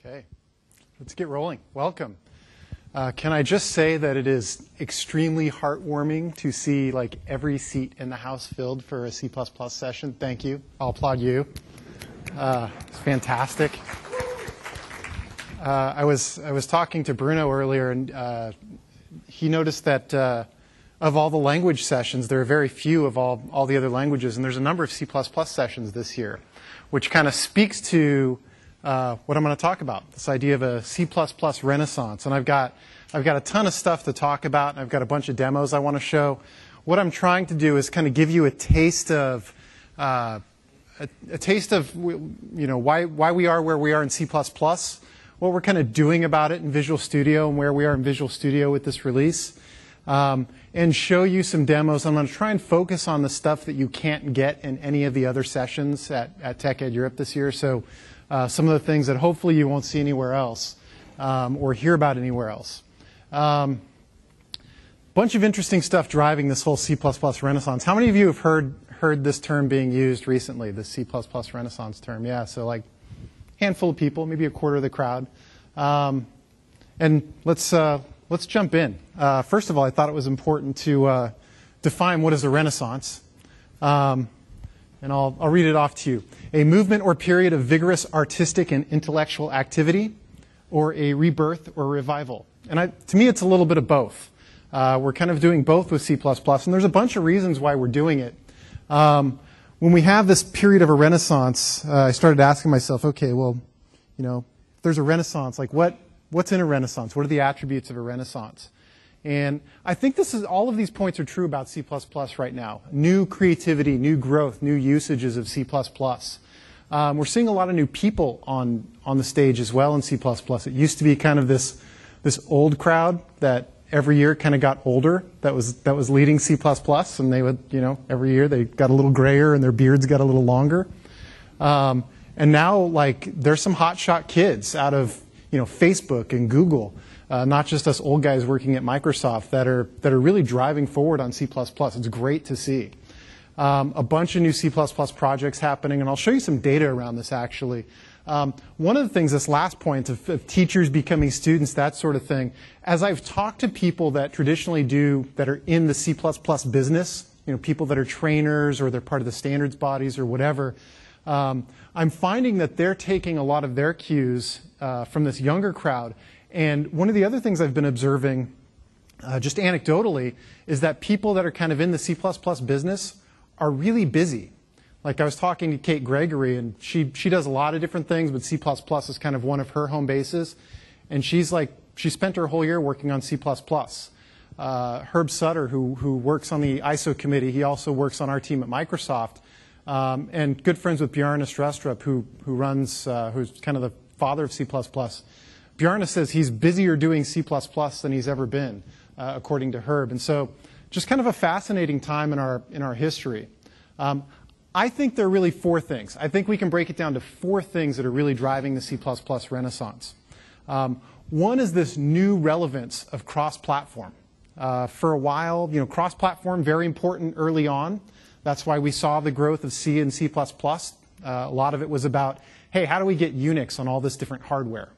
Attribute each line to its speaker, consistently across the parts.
Speaker 1: Okay, let's get rolling. Welcome. Can I just say that it is extremely heartwarming to see like every seat in the house filled for a C++ session. Thank you. I'll applaud you. It's fantastic. I was talking to Bruno earlier, and he noticed that of all the language sessions, there are very few of all the other languages, and there's a number of C++ sessions this year, which kind of speaks to what I'm going to talk about, this idea of a C++ renaissance. And I've got a ton of stuff to talk about, and I've got a bunch of demos I want to show. What I'm trying to do is kind of give you a taste of why we are where we are in C++, what we're kind of doing about it in Visual Studio, and where we are in Visual Studio with this release, and show you some demos. I'm going to try and focus on the stuff that you can't get in any of the other sessions at TechEd Europe this year. So some of the things that hopefully you won't see anywhere else or hear about anywhere else. Bunch of interesting stuff driving this whole C++ renaissance. How many of you have heard this term being used recently, the C++ renaissance term? Yeah, so like a handful of people, maybe a quarter of the crowd. And let's jump in. First of all, I thought it was important to define what is a renaissance. And I'll read it off to you. A movement or period of vigorous artistic and intellectual activity, or a rebirth or revival. And to me, it's a little bit of both. We're kind of doing both with C++, and there's a bunch of reasons why we're doing it. When we have this period of a renaissance, I started asking myself, okay, well, if there's a renaissance, like what's in a renaissance? What are the attributes of a renaissance? And I think all of these points are true about C++ right now. New creativity, new growth, new usages of C++. We're seeing a lot of new people on the stage as well in C++. It used to be kind of this old crowd that every year kind of got older that was leading C++, and they would, every year they got a little grayer and their beards got a little longer. And now, like, there's some hotshot kids out of Facebook and Google, not just us old guys working at Microsoft, that are really driving forward on C++. It's great to see. A bunch of new C++ projects happening, and I'll show you some data around this actually. One of the things, this last point of teachers becoming students, that sort of thing, as I've talked to people that traditionally that are in the C++ business, people that are trainers or they're part of the standards bodies or whatever, I'm finding that they're taking a lot of their cues from this younger crowd. And one of the other things I've been observing, just anecdotally, is that people that are kind of in the C++ business are really busy. Like I was talking to Kate Gregory, and she does a lot of different things, but C++ is kind of one of her home bases. And she spent her whole year working on C++. Herb Sutter, who works on the ISO committee, he also works on our team at Microsoft, and good friends with Bjarne Strastrup, who's kind of the father of C++. Bjarne says he's busier doing C++ than he's ever been, according to Herb. And so just kind of a fascinating time in our history. I think there are really four things. I think we can break it down to four things that are really driving the C++ renaissance. One is this new relevance of cross-platform. For a while, cross-platform, very important early on. That's why we saw the growth of C and C++. A lot of it was about, hey, how do we get Unix on all this different hardware?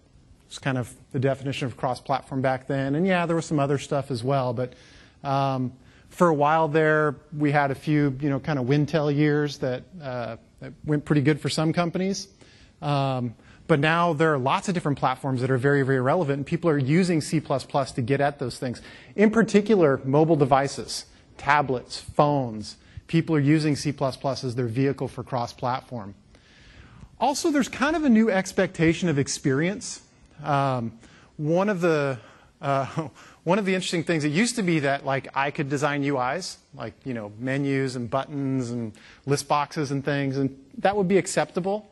Speaker 1: It's kind of the definition of cross-platform back then. And yeah, there was some other stuff as well. But for a while there, we had a few, kind of Wintel years that went pretty good for some companies. But now there are lots of different platforms that are very, very relevant, and people are using C++ to get at those things. In particular, mobile devices, tablets, phones. People are using C++ as their vehicle for cross-platform. Also, there's kind of a new expectation of experience. One of the interesting things, it used to be that like I could design UIs, like menus and buttons and list boxes and things, and that would be acceptable.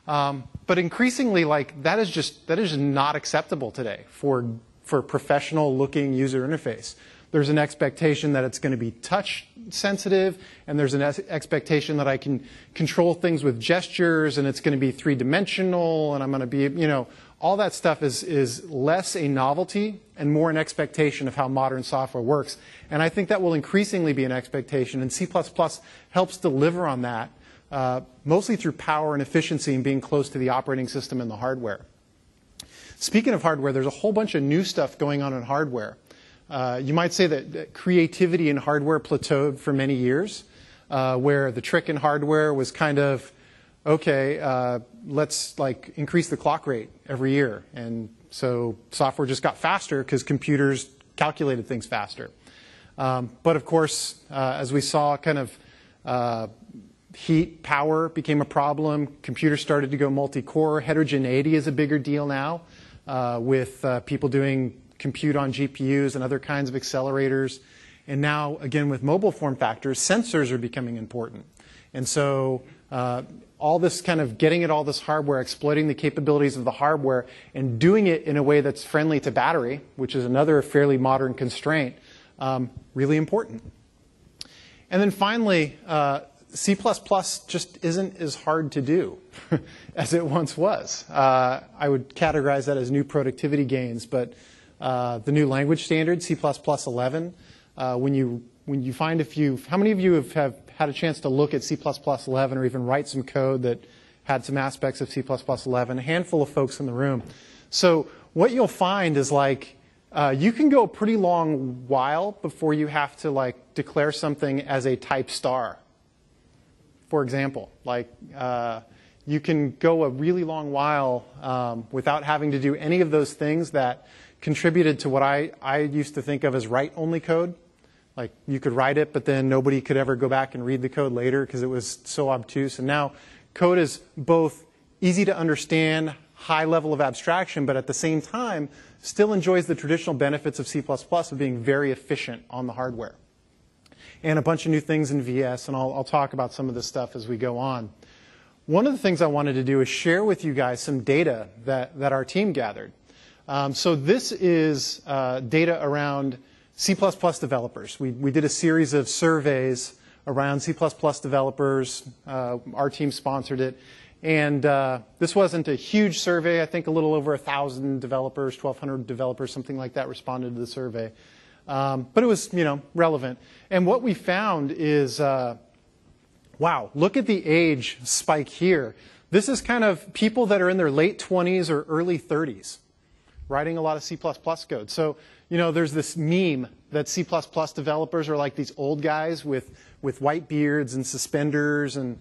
Speaker 1: But increasingly, like that is just not acceptable today for professional-looking user interface. There's an expectation that it's going to be touch sensitive, and there's an expectation that I can control things with gestures, and it's going to be three-dimensional, and I'm going to be, all that stuff is less a novelty and more an expectation of how modern software works. And I think that will increasingly be an expectation, and C++ helps deliver on that, mostly through power and efficiency and being close to the operating system and the hardware. Speaking of hardware, there's a whole bunch of new stuff going on in hardware. You might say that creativity in hardware plateaued for many years, where the trick in hardware was kind of, okay, let's like increase the clock rate every year. And so software just got faster because computers calculated things faster. But of course, as we saw, kind of heat, power became a problem. Computers started to go multi-core. Heterogeneity is a bigger deal now, with people doing compute on GPUs and other kinds of accelerators. And now, again, with mobile form factors, sensors are becoming important. And so all this kind of getting at all this hardware, exploiting the capabilities of the hardware, and doing it in a way that's friendly to battery, which is another fairly modern constraint, really important. And then finally, C++ just isn't as hard to do as it once was. I would categorize that as new productivity gains, but the new language standard, C++ 11, when you find a few, how many of you have had a chance to look at C++ 11 or even write some code that had some aspects of C++ 11? A handful of folks in the room. So what you'll find is like, you can go a pretty long while before you have to like declare something as a type star. For example, like you can go a really long while without having to do any of those things that contributed to what I used to think of as write-only code. Like you could write it, but then nobody could ever go back and read the code later because it was so obtuse. And now code is both easy to understand, high level of abstraction, but at the same time still enjoys the traditional benefits of C++ of being very efficient on the hardware. And a bunch of new things in VS, and I'll talk about some of this stuff as we go on. One of the things I wanted to do is share with you guys some data that our team gathered. So this is data around C++ developers. We did a series of surveys around C++ developers. Our team sponsored it. And this wasn't a huge survey. I think a little over 1,000 developers, 1,200 developers, something like that responded to the survey. But it was, relevant. And what we found is, wow, look at the age spike here. This is kind of people that are in their late 20s or early 30s, writing a lot of C++ code. So, there's this meme that C++ developers are like these old guys with white beards and suspenders, and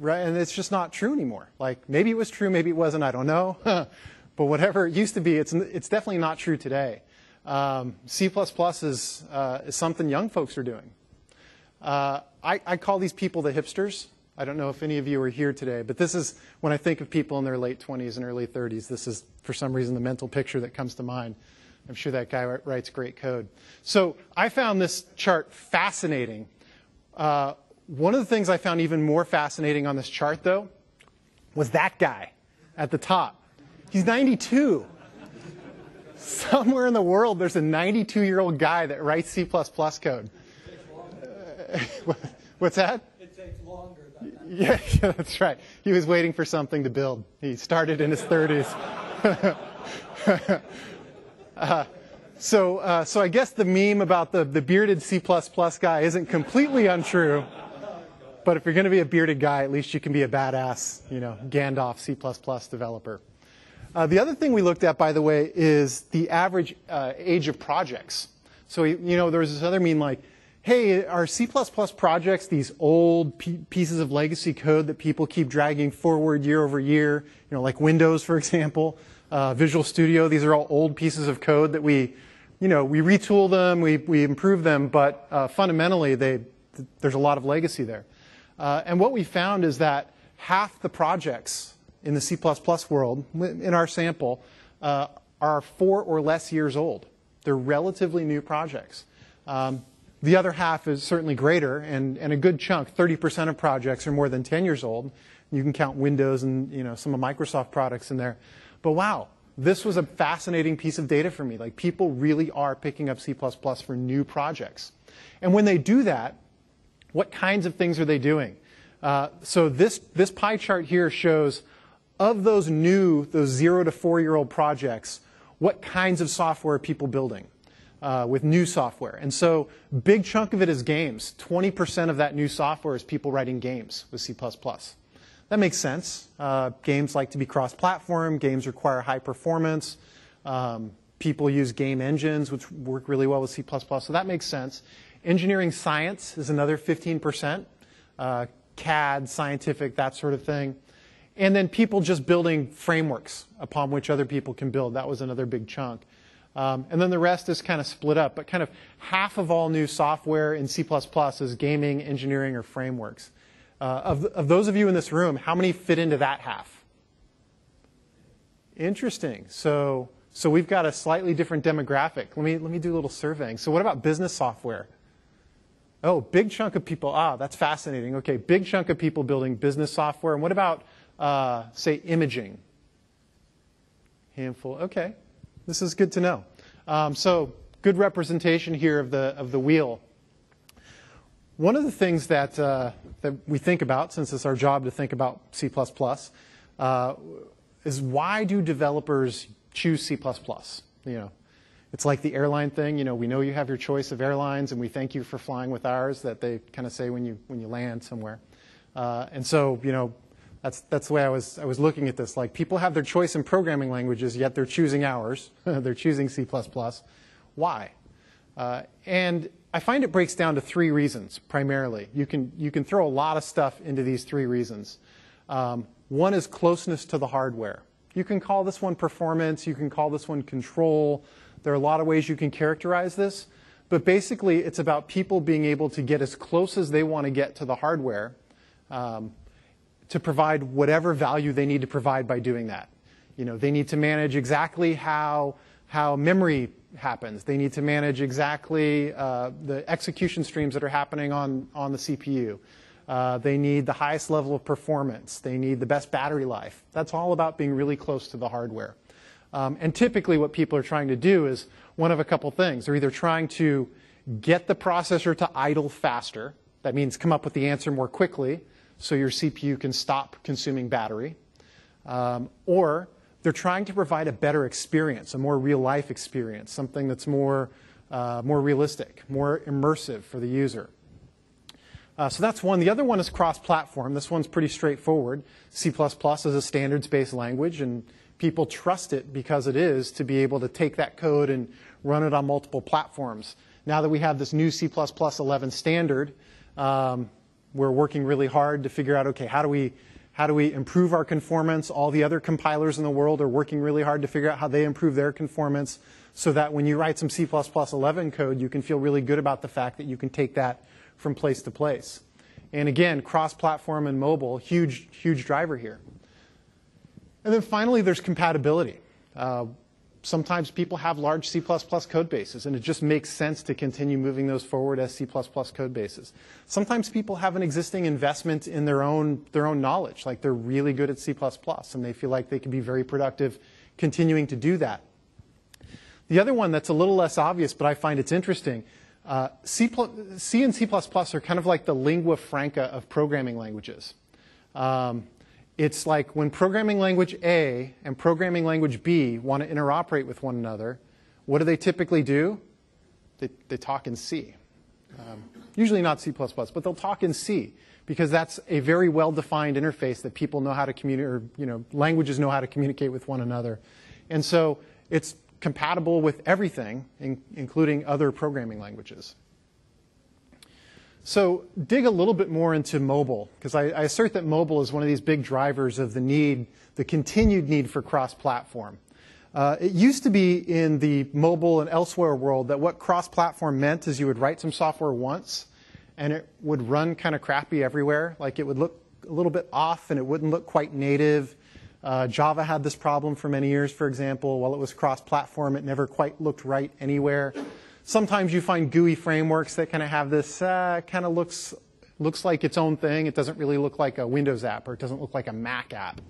Speaker 1: it's just not true anymore. Like, maybe it was true, maybe it wasn't, I don't know. But whatever it used to be, it's definitely not true today. C++ is something young folks are doing. I call these people the hipsters. I don't know if any of you are here today, but this is, when I think of people in their late 20s and early 30s, this is, for some reason, the mental picture that comes to mind. I'm sure that guy writes great code. So I found this chart fascinating. One of the things I found even more fascinating on this chart, though, was that guy at the top. He's 92. Somewhere in the world, there's a 92-year-old guy that writes C++ code. What's that?
Speaker 2: It takes longer than that.
Speaker 1: Yeah, that's right. He was waiting for something to build. He started in his 30s. So I guess the meme about the bearded C++ guy isn't completely untrue. But if you're going to be a bearded guy, at least you can be a badass, Gandalf C++ developer. The other thing we looked at, by the way, is the average age of projects. So, there was this other meme like, hey, are C++ projects these old pieces of legacy code that people keep dragging forward year over year? Like Windows, for example, Visual Studio. These are all old pieces of code that we retool them, we improve them, but fundamentally, there's a lot of legacy there. And what we found is that half the projects in the C++ world, in our sample, are 4 or less years old. They're relatively new projects. The other half is certainly greater, and a good chunk, 30% of projects are more than 10 years old. You can count Windows and some of Microsoft products in there. But wow, this was a fascinating piece of data for me. Like, people really are picking up C++ for new projects. And when they do that, what kinds of things are they doing? So this pie chart here shows, of those 0 to 4-year-old projects, what kinds of software are people building with new software. And so big chunk of it is games. 20% of that new software is people writing games with C++. That makes sense. Games like to be cross-platform. Games require high performance. People use game engines, which work really well with C++, so that makes sense. Engineering science is another 15%. CAD, scientific, that sort of thing. And then people just building frameworks upon which other people can build. That was another big chunk. And then the rest is kind of split up. But kind of half of all new software in C++ is gaming, engineering, or frameworks. Of those of you in this room, how many fit into that half? Interesting. So we've got a slightly different demographic. Let me do a little surveying. So what about business software? Oh, big chunk of people. That's fascinating. Okay, big chunk of people building business software. And what about, say, imaging? Handful. Okay, this is good to know. So good representation here of the wheel. One of the things that we think about, since it's our job to think about C++, is why do developers choose C++? It's like the airline thing. We know you have your choice of airlines, and we thank you for flying with ours, that they kind of say when you land somewhere. And so, that's the way I was looking at this. Like, people have their choice in programming languages, yet they're choosing ours. They're choosing C++. Why? And I find it breaks down to 3 reasons, primarily. You can throw a lot of stuff into these 3 reasons. One is closeness to the hardware. You can call this one performance. You can call this one control. There are a lot of ways you can characterize this. But basically, it's about people being able to get as close as they want to get to the hardware to provide whatever value they need to provide by doing that. They need to manage exactly how memory happens. They need to manage exactly the execution streams that are happening on the CPU. They need the highest level of performance. They need the best battery life. That's all about being really close to the hardware. And typically what people are trying to do is one of a couple things. They're either trying to get the processor to idle faster. That means come up with the answer more quickly so your CPU can stop consuming battery. Or they're trying to provide a better experience, a more real-life experience, something that's more realistic, more immersive for the user. So that's one. The other one is cross-platform. This one's pretty straightforward. C++ is a standards-based language, and people trust it because it is to be able to take that code and run it on multiple platforms. Now that we have this new C++ 11 standard, we're working really hard to figure out, okay, how do we improve our conformance? All the other compilers in the world are working really hard to figure out how they improve their conformance so that when you write some C++ 11 code, you can feel really good about the fact that you can take that from place to place. And again, cross-platform and mobile, huge driver here. And then finally, there's compatibility. Sometimes people have large C++ code bases, and it just makes sense to continue moving those forward as C++ code bases. Sometimes people have an existing investment in their own knowledge, like they're really good at C++, and they feel like they can be very productive continuing to do that. The other one that's a little less obvious, but I find it's interesting, C and C++ are kind of like the lingua franca of programming languages. It's like when programming language A and programming language B want to interoperate with one another, what do they typically do? They talk in C. Usually not C++, but they'll talk in C because that's a very well-defined interface that people know how to communicate, or languages know how to communicate with one another. And so it's compatible with everything, including other programming languages. So dig a little bit more into mobile, because I assert that mobile is one of these big drivers of the continued need for cross-platform. It used to be in the mobile and elsewhere world that what cross-platform meant is you would write some software once, and it would run kind of crappy everywhere. Like it would look a little bit off, and it wouldn't look quite native. Java had this problem for many years, for example. While it was cross-platform, it never quite looked right anywhere. Sometimes you find GUI frameworks that kind of have this, kind of looks like its own thing. It doesn't really look like a Windows app, or it doesn't look like a Mac app.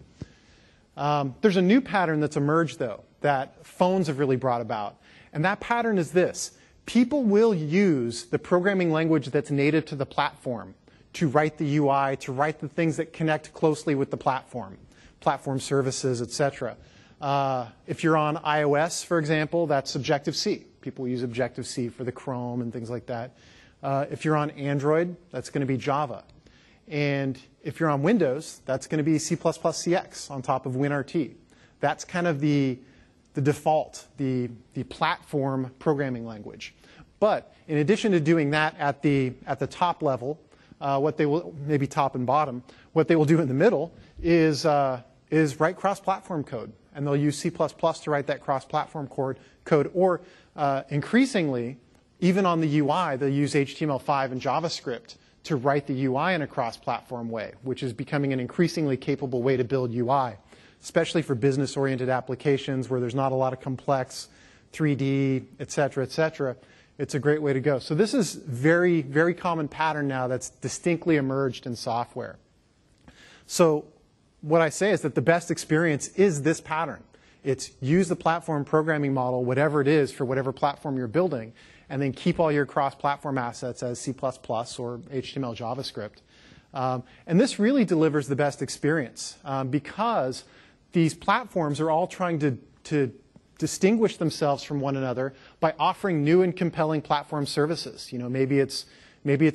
Speaker 1: There's a new pattern that's emerged, though, that phones have really brought about. And that pattern is this. People will use the programming language that's native to the platform to write the UI, to write the things that connect closely with the platform services, etc. If you're on iOS, for example, that's Objective-C. People use Objective-C for the Chrome and things like that. If you're on Android, that's going to be Java. And if you're on Windows, that's going to be C++ CX on top of WinRT. That's kind of the default, the platform programming language. But in addition to doing that at the top level, what they will, maybe top and bottom, what they will do in the middle is write cross-platform code. And they'll use C++ to write that cross-platform code. Or increasingly, even on the UI, they'll use HTML5 and JavaScript to write the UI in a cross-platform way, which is becoming an increasingly capable way to build UI, especially for business-oriented applications where there's not a lot of complex 3D, et cetera, et cetera. It's a great way to go. So this is very, very common pattern now that's distinctly emerged in software. So what I say is that the best experience is this pattern. It's use the platform programming model, whatever it is, for whatever platform you're building, and then keep all your cross-platform assets as C++ or HTML, JavaScript. And this really delivers the best experience because these platforms are all trying to distinguish themselves from one another by offering new and compelling platform services. You know, maybe it's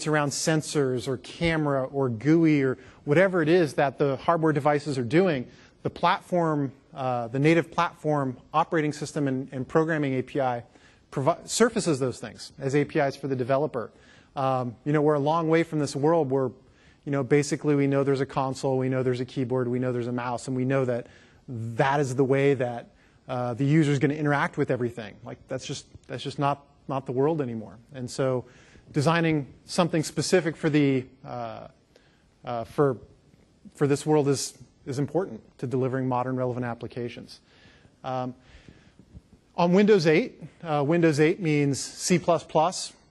Speaker 1: around sensors or camera or GUI or whatever it is that the hardware devices are doing. The platform, the native platform operating system and programming API surfaces those things as APIs for the developer. You know, we're a long way from this world where, you know, basically we know there's a console, we know there's a keyboard, we know there's a mouse, and we know that that is the way that the user is going to interact with everything. Like that's just not the world anymore. And so, designing something specific for the for this world is important to delivering modern, relevant applications. On Windows 8, Windows 8 means C++,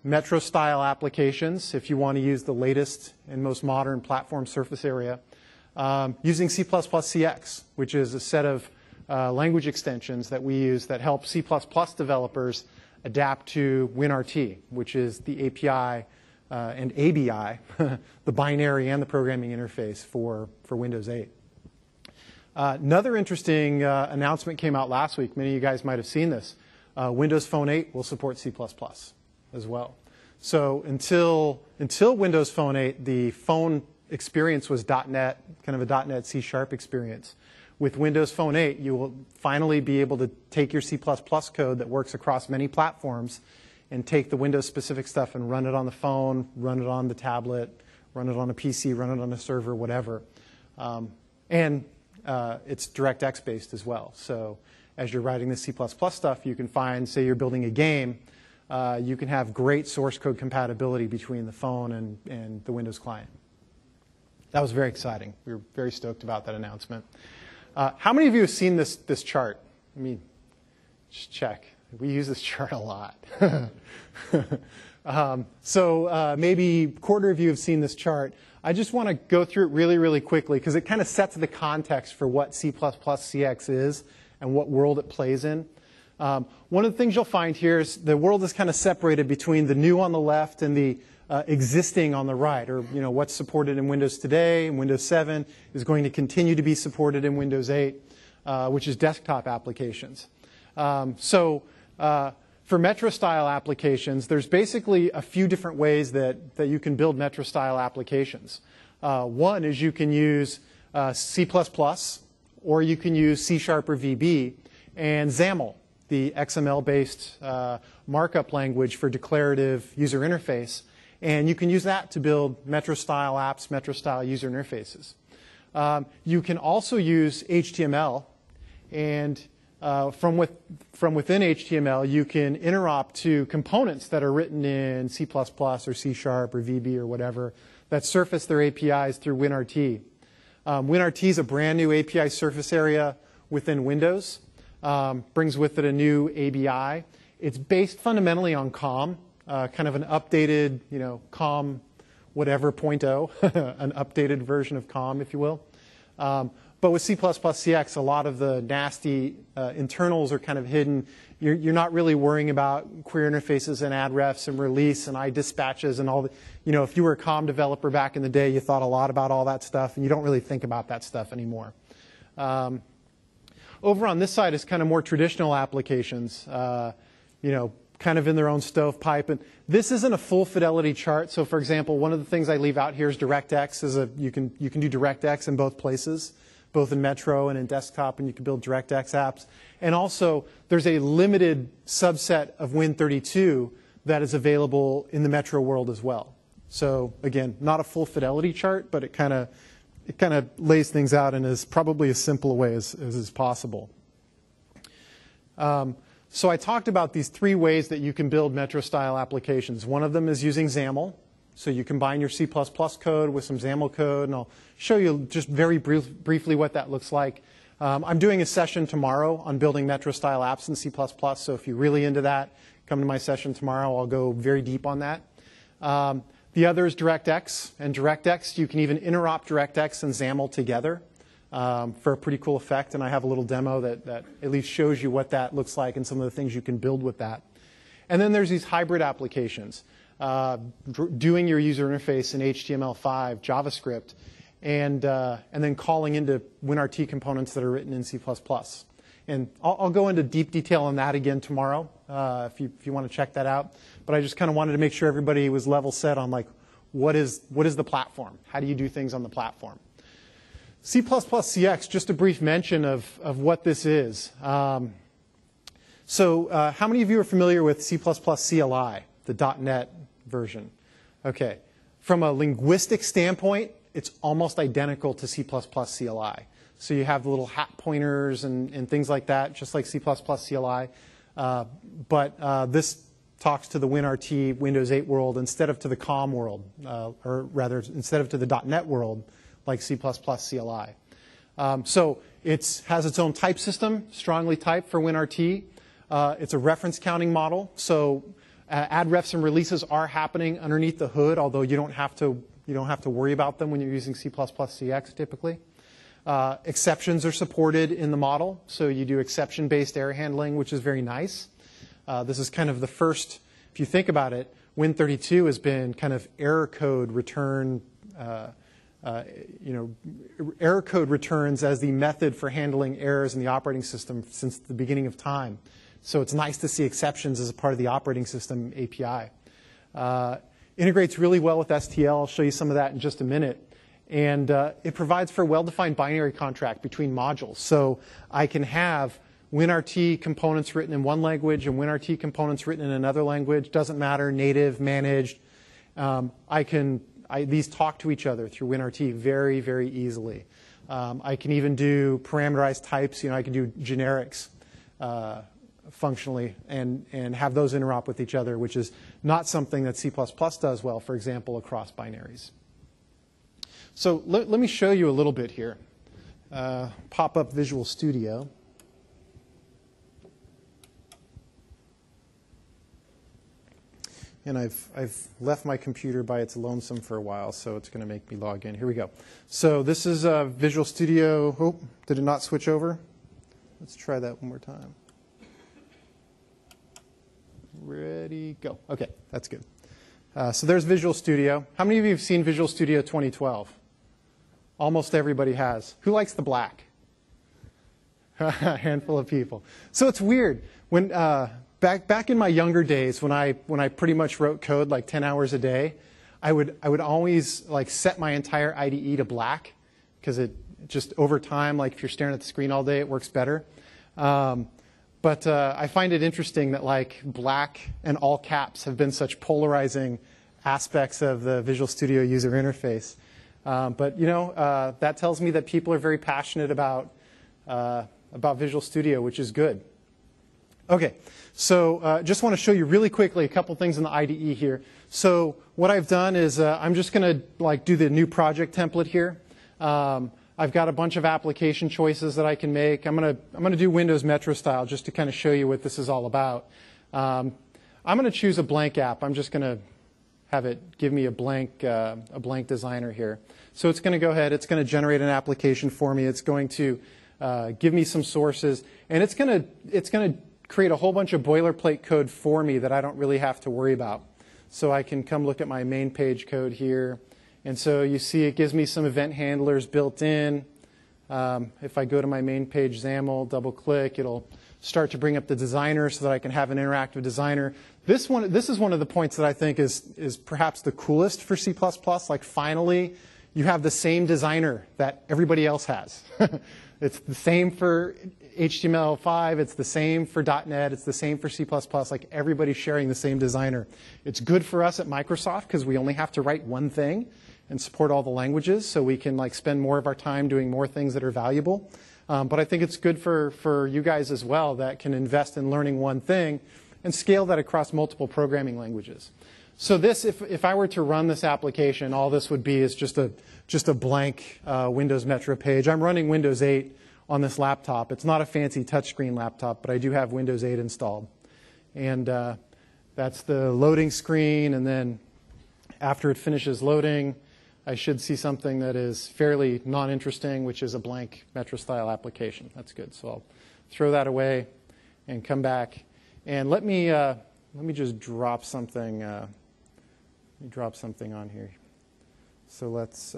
Speaker 1: Metro-style applications, if you want to use the latest and most modern platform surface area, using C++ CX, which is a set of language extensions that we use that help C++ developers adapt to WinRT, which is the API and ABI, the binary and the programming interface for Windows 8. Another interesting announcement came out last week. Many of you guys might have seen this. Windows Phone 8 will support C++ as well. So until Windows Phone 8, the phone experience was .NET, kind of a .NET C# experience. With Windows Phone 8, you will finally be able to take your C++ code that works across many platforms and take the Windows-specific stuff and run it on the phone, run it on the tablet, run it on a PC, run it on a server, whatever. And it's DirectX based as well. So as you're writing the C++ stuff, you can find, say you're building a game, you can have great source code compatibility between the phone and the Windows client. That was very exciting. We were very stoked about that announcement. How many of you have seen this chart? Let me just check. We use this chart a lot. So maybe a quarter of you have seen this chart. I just want to go through it really, really quickly because it kind of sets the context for what C++ CX is and what world it plays in. One of the things you'll find here is the world is kind of separated between the new on the left and the existing on the right, or you know what's supported in Windows today. And Windows 7 is going to continue to be supported in Windows 8, which is desktop applications. For Metro-style applications, there's basically a few different ways that you can build Metro-style applications. One is you can use C++, or you can use C# or VB, and XAML, the XML-based markup language for declarative user interface. And you can use that to build Metro-style apps, Metro-style user interfaces. You can also use HTML, and from within HTML, you can interop to components that are written in C++ or C# or VB or whatever that surface their APIs through WinRT. WinRT is a brand new API surface area within Windows. Brings with it a new ABI. It's based fundamentally on COM, kind of an updated, you know, COM whatever 0.0, an updated version of COM, if you will. But with C++ CX, a lot of the nasty internals are kind of hidden. You're not really worrying about query interfaces and add refs and release and iDispatches and all the, you know, if you were a COM developer back in the day, you thought a lot about all that stuff, and you don't really think about that stuff anymore. Over on this side is kind of more traditional applications, you know, kind of in their own stovepipe. And this isn't a full fidelity chart. So for example, one of the things I leave out here is DirectX. You can do DirectX in both places, both in Metro and in desktop, and you can build DirectX apps. And also, there's a limited subset of Win32 that is available in the Metro world as well. So again, not a full fidelity chart, but it kind of lays things out in as probably as simple a way as is possible. So I talked about these 3 ways that you can build Metro-style applications. One of them is using XAML. So you combine your C++ code with some XAML code, and I'll show you just very briefly what that looks like. I'm doing a session tomorrow on building Metro-style apps in C++, so if you're really into that, come to my session tomorrow. I'll go very deep on that. The other is DirectX, and DirectX, you can even interop DirectX and XAML together for a pretty cool effect, and I have a little demo that at least shows you what that looks like and some of the things you can build with that. And then there's these hybrid applications, doing your user interface in HTML5, JavaScript, and then calling into WinRT components that are written in C++. And I'll go into deep detail on that again tomorrow if you want to check that out. But I just kind of wanted to make sure everybody was level set on like what is the platform? How do you do things on the platform? C++ CX, just a brief mention of what this is. So how many of you are familiar with C++ CLI, the .NET version? Okay. From a linguistic standpoint, it's almost identical to C++ CLI. So you have the little hat pointers and things like that, just like C++ CLI. But this talks to the WinRT Windows 8 world instead of to the COM world, or rather, instead of to the .NET world, like C++ CLI. So it has its own type system, strongly typed for WinRT. It's a reference counting model. So add refs and releases are happening underneath the hood, although you don't have to worry about them when you're using C++ CX typically. Exceptions are supported in the model, so you do exception-based error handling, which is very nice. This is kind of the first, if you think about it, Win32 has been kind of error code return, error code returns as the method for handling errors in the operating system since the beginning of time. So it's nice to see exceptions as a part of the operating system API. Integrates really well with STL. I'll show you some of that in just a minute. And it provides for a well-defined binary contract between modules. So I can have WinRT components written in one language and WinRT components written in another language. Doesn't matter, native, managed. These talk to each other through WinRT very, very easily. I can even do parameterized types. I can do generics functionally and have those interop with each other, which is not something that C++ does well, for example, across binaries. So let me show you a little bit here. Pop up Visual Studio. And I've left my computer by its lonesome for a while, so it's going to make me log in. Here we go. So this is Visual Studio. Oh, did it not switch over? Let's try that one more time. Ready, go. OK, that's good. So there's Visual Studio. How many of you have seen Visual Studio 2012? Almost everybody has. Who likes the black? A handful of people. So it's weird. When back in my younger days, when I pretty much wrote code like 10 hours a day, I would always like set my entire IDE to black because it just over time, like if you're staring at the screen all day, it works better. But I find it interesting that like black and all caps have been such polarizing aspects of the Visual Studio user interface. But that tells me that people are very passionate about Visual Studio, which is good. OK, so just want to show you really quickly a couple things in the IDE here. So what I've done is I'm just going to like do the new project template here. I've got a bunch of application choices that I can make. I'm going to do Windows Metro style just to kind of show you what this is all about. I'm going to choose a blank app. I'm just going to have it give me a blank designer here. So it's going to go ahead. It's going to generate an application for me. It's going to give me some sources, and it's going to create a whole bunch of boilerplate code for me that I don't really have to worry about. So I can come look at my main page code here. And so you see it gives me some event handlers built in. If I go to my main page XAML, double click, it'll start to bring up the designer so that I can have an interactive designer. This is one of the points that I think is perhaps the coolest for C++. Like finally, you have the same designer that everybody else has. It's the same for HTML5, it's the same for .NET, it's the same for C++, like everybody's sharing the same designer. It's good for us at Microsoft because we only have to write one thing and support all the languages, so we can like spend more of our time doing more things that are valuable. But I think it's good for you guys as well that can invest in learning one thing and scale that across multiple programming languages. So this, if I were to run this application, all this would be is just a blank Windows Metro page. I'm running Windows 8 on this laptop. It's not a fancy touchscreen laptop, but I do have Windows 8 installed. And that's the loading screen, and then after it finishes loading, I should see something that is fairly non-interesting, which is a blank Metro-style application. That's good. So I'll throw that away and come back. And let me just drop something. Let me drop something on here. So let's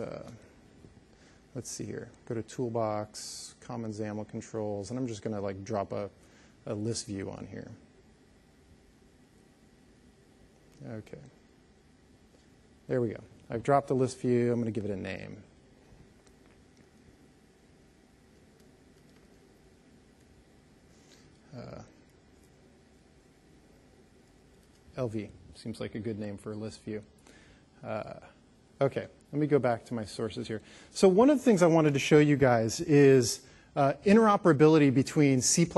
Speaker 1: see here. Go to Toolbox, Common XAML Controls, and I'm just going to like drop a list view on here. Okay. There we go. I've dropped the list view. I'm going to give it a name. LV seems like a good name for a list view. Okay, let me go back to my sources here. So one of the things I wanted to show you guys is interoperability between C++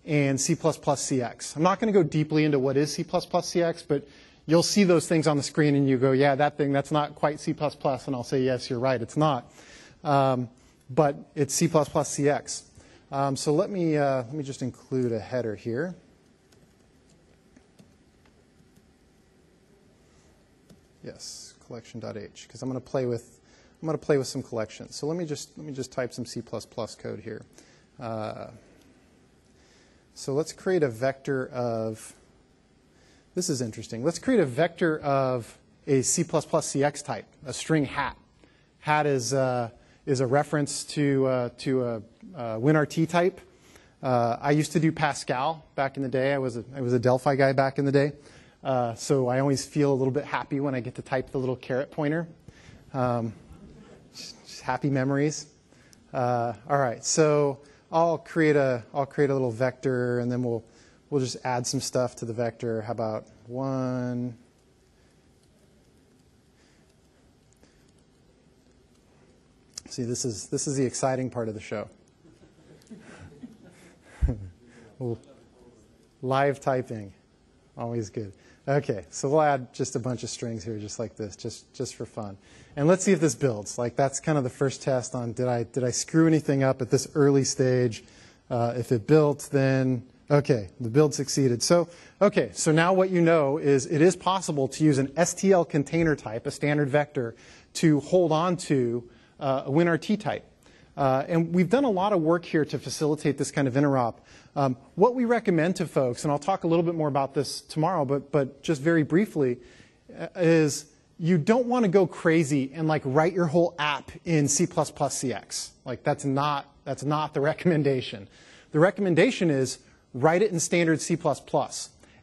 Speaker 1: and C++ CX. I'm not going to go deeply into what is C++ CX, but you'll see those things on the screen and you go, yeah, that thing, that's not quite C++. And I'll say, yes, you're right, it's not. But it's C++ CX. So let me just include a header here. Yes, collection.h, because I'm going to play with some collections. So let me just type some C++ code here. So let's create a vector of. This is interesting. Let's create a vector of a C++ CX type, a string hat. Hat is a reference to a WinRT type. I used to do Pascal back in the day. I was a Delphi guy back in the day. So I always feel a little bit happy when I get to type the little caret pointer. Just happy memories. All right, so I'll create a little vector, and then we'll just add some stuff to the vector. How about 1? See, this is the exciting part of the show. Live typing, always good. Okay, so we'll add just a bunch of strings here, just like this, just for fun. And let's see if this builds. Like that's kind of the first test on did I screw anything up at this early stage? If it built, then okay, the build succeeded. So okay, so now what you know is it is possible to use an STL container type, a standard vector, to hold on to a WinRT type. And we've done a lot of work here to facilitate this kind of interop. What we recommend to folks, and I'll talk a little bit more about this tomorrow, but just very briefly, is you don't want to go crazy and like write your whole app in C++ CX. Like that's not the recommendation. The recommendation is write it in standard C++.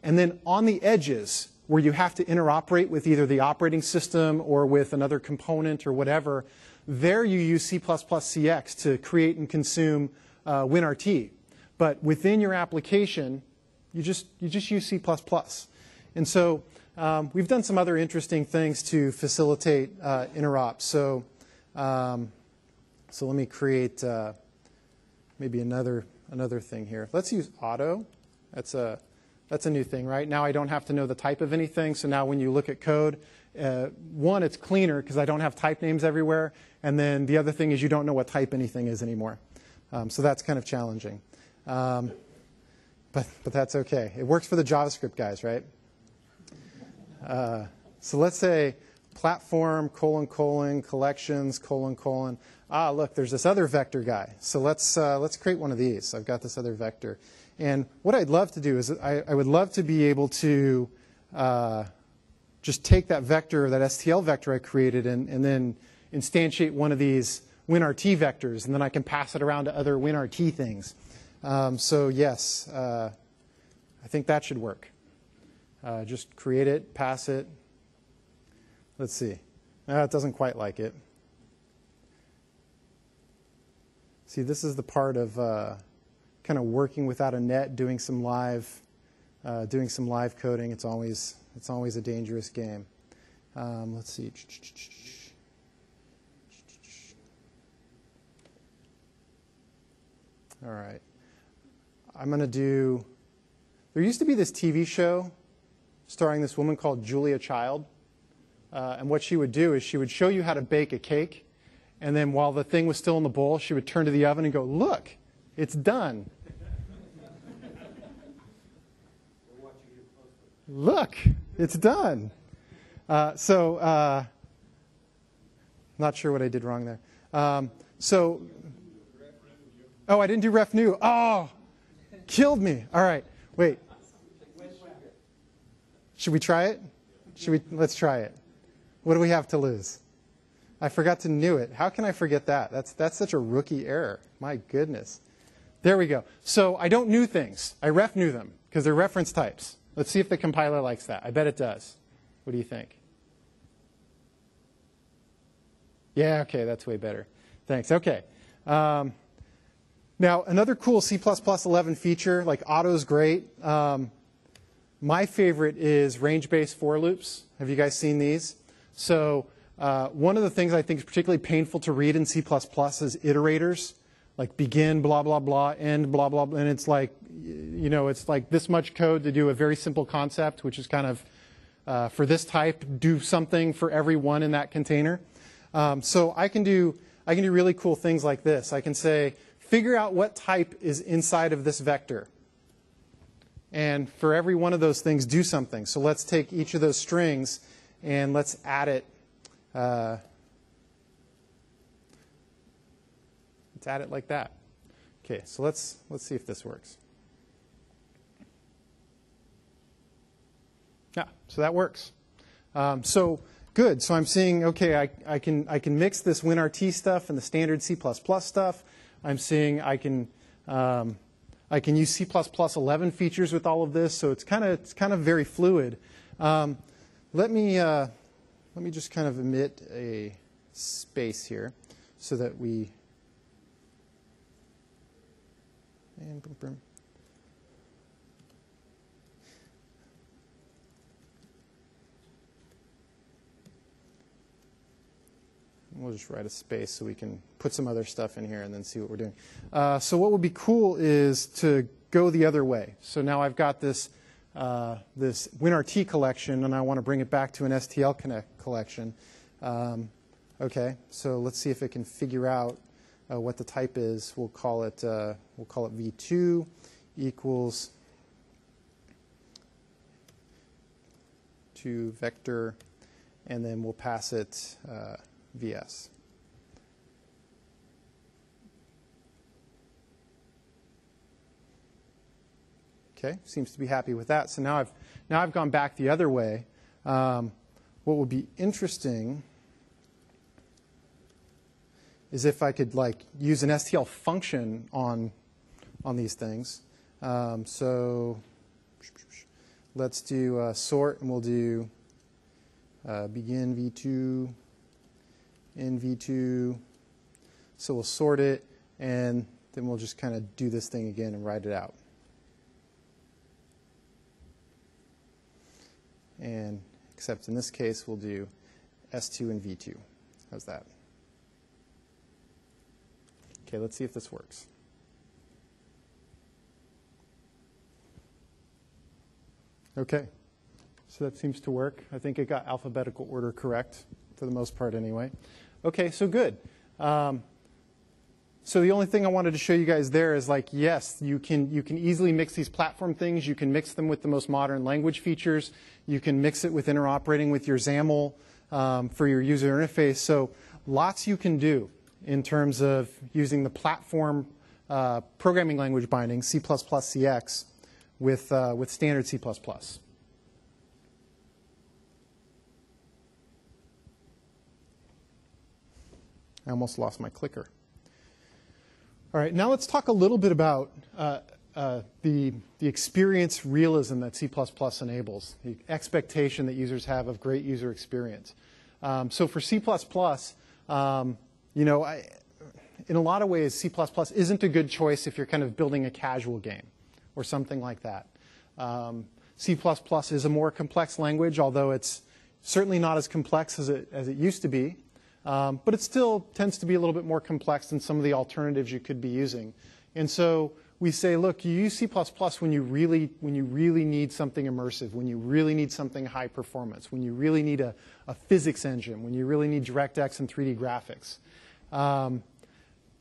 Speaker 1: And then on the edges, where you have to interoperate with either the operating system or with another component or whatever, there you use C++ CX to create and consume WinRT. But within your application, you just use C++. And so we've done some other interesting things to facilitate interop. So let me create maybe another thing here. Let's use auto. That's a new thing, right? Now I don't have to know the type of anything. So now when you look at code, one, it's cleaner because I don't have type names everywhere. And then the other thing is you don't know what type anything is anymore. So that's kind of challenging. But that's OK. It works for the JavaScript guys, right? So let's say platform, : collections, : ah, look, there's this other vector guy. So let's create one of these. So I've got this other vector. And what I'd love to do is I would love to be able to just take that vector, that STL vector I created, and then instantiate one of these WinRT vectors, and then I can pass it around to other WinRT things. So yes, I think that should work. Just create it, pass it. Let's see. It doesn't quite like it. See, this is the part of kind of working without a net, doing some live coding. It's always a dangerous game. Let's see. All right. I'm going to do, there used to be this TV show starring this woman called Julia Child. And what she would do is she would show you how to bake a cake. And then while the thing was still in the bowl, she would turn to the oven and go, look, it's done. Look, it's done. Not sure what I did wrong there. Oh, I didn't do ref new. Oh, killed me. All right, wait. Should we try it? Let's try it. What do we have to lose? I forgot to new it. How can I forget that? That's such a rookie error. My goodness. There we go. So I don't new things. I ref new them because they're reference types. Let's see if the compiler likes that. I bet it does. What do you think? Yeah, okay, that's way better. Thanks. Okay. Now, another cool C++ 11 feature, like auto's great. My favorite is range-based for loops. Have you guys seen these? So one of the things I think is particularly painful to read in C++ is iterators, like begin, blah, blah, blah, end, blah, blah, blah. And it's like, you know, it's like this much code to do a very simple concept, which is kind of, for this type, do something for every one in that container. So I can do really cool things like this. I can say, figure out what type is inside of this vector. And for every one of those things, do something. So let's take each of those strings and let's add it. Let's add it like that. Okay, so let's see if this works. Yeah, so that works. So good. So I'm seeing, okay, I can mix this WinRT stuff and the standard C++ stuff. I'm seeing I can use C++ 11 features with all of this. So it's kind of very fluid. Let me just kind of emit a space here so that we. And boom, boom. We'll just write a space so we can put some other stuff in here and then see what we're doing. So what would be cool is to go the other way. So now I've got this WinRT collection, and I want to bring it back to an STL Connect collection. Okay, so let's see if it can figure out what the type is. We'll call it v2 equals to vector, and then we'll pass it vs. Okay, seems to be happy with that. So now I've gone back the other way. What would be interesting is if I could like use an STL function on these things. So let's do sort, and we'll do begin v2, end v2. So we'll sort it, and then we'll just kind of do this thing again and write it out. And except in this case, we'll do S2 and V2. How's that? Okay, let's see if this works. Okay, so that seems to work. I think it got alphabetical order correct, for the most part anyway. Okay, so good. So the only thing I wanted to show you guys there is like, yes, you can easily mix these platform things. You can mix them with the most modern language features. You can mix it with interoperating with your XAML for your user interface. So lots you can do in terms of using the platform programming language binding, C++ CX, with standard C++. I almost lost my clicker. All right, now let's talk a little bit about the experience realism that C++ enables, the expectation that users have of great user experience. So for C++, in a lot of ways, C++ isn't a good choice if you're kind of building a casual game or something like that. C++ is a more complex language, although it's certainly not as complex as it used to be. But it still tends to be a little bit more complex than some of the alternatives you could be using. And so we say, look, you use C++ when you really need something immersive, when you really need something high performance, when you really need a physics engine, when you really need DirectX and 3D graphics.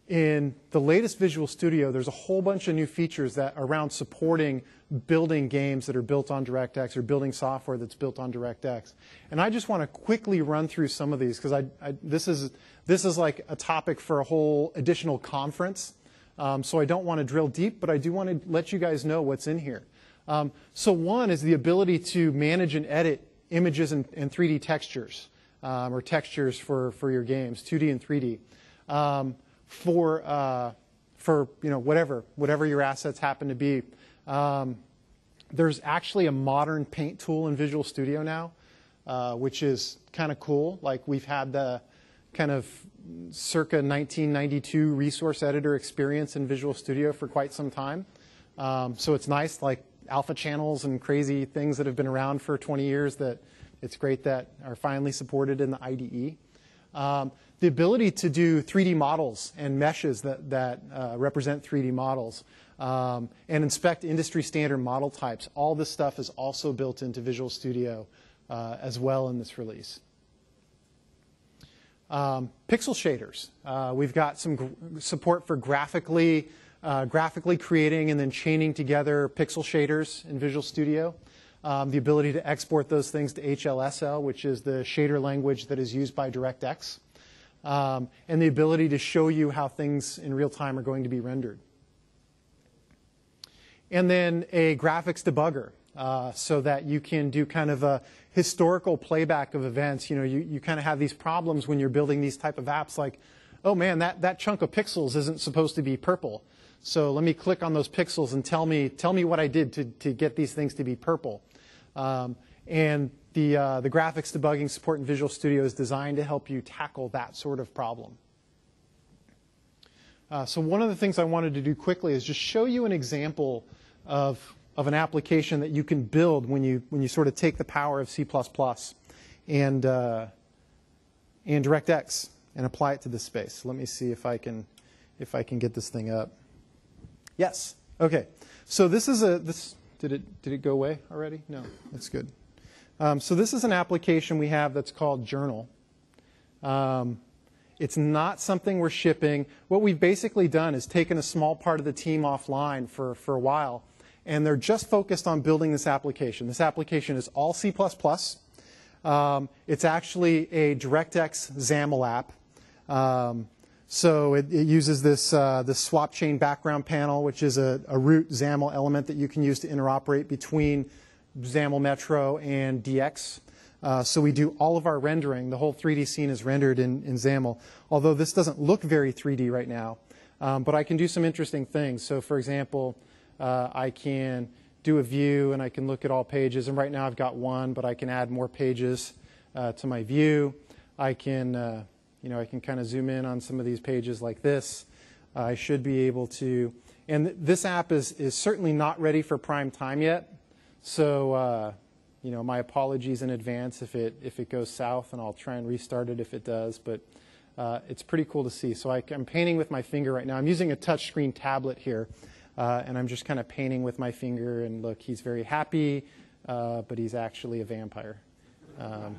Speaker 1: In the latest Visual Studio, there's a whole bunch of new features that are around supporting building games that are built on DirectX or building software that's built on DirectX. And I just want to quickly run through some of these because this is like a topic for a whole additional conference. So I don't want to drill deep, but I do want to let you guys know what's in here. So one is the ability to manage and edit images and 3D textures, or textures for your games, 2D and 3D. For whatever your assets happen to be. There's actually a modern paint tool in Visual Studio now, which is kind of cool. Like we've had the kind of circa 1992 resource editor experience in Visual Studio for quite some time. So it's nice, like alpha channels and crazy things that have been around for 20 years that it's great that are finally supported in the IDE. The ability to do 3D models and meshes that represent 3D models and inspect industry standard model types. All this stuff is also built into Visual Studio as well in this release. Pixel shaders. We've got some support for graphically creating and then chaining together pixel shaders in Visual Studio. The ability to export those things to HLSL, which is the shader language that is used by DirectX. And the ability to show you how things in real time are going to be rendered. And then a graphics debugger, so that you can do kind of a historical playback of events. You kind of have these problems when you're building these type of apps like, oh man, that chunk of pixels isn't supposed to be purple. So let me click on those pixels and tell me what I did to get these things to be purple. And the graphics debugging support in Visual Studio is designed to help you tackle that sort of problem. So one of the things I wanted to do quickly is just show you an example of an application that you can build when you sort of take the power of C++ and DirectX and apply it to this space. Let me see if I can get this thing up. Yes. Okay. So this is did it go away already? No. That's good. So this is an application we have that's called Journal. It's not something we're shipping. What we've basically done is taken a small part of the team offline for a while, and they're just focused on building this application. This application is all C++. It's actually a DirectX XAML app. So it uses this swap chain background panel, which is a root XAML element that you can use to interoperate between XAML Metro and DX. So we do all of our rendering. The whole 3D scene is rendered in XAML, although this doesn't look very 3D right now. But I can do some interesting things. So for example, I can do a view, and I can look at all pages. And right now I've got one, but I can add more pages to my view. I can kind of zoom in on some of these pages like this. I should be able to. And this app is certainly not ready for prime time yet. So my apologies in advance if it goes south, and I'll try and restart it if it does. But it's pretty cool to see. So I'm painting with my finger right now. I'm using a touchscreen tablet here, and I'm just kind of painting with my finger. And look, he's very happy, but he's actually a vampire. I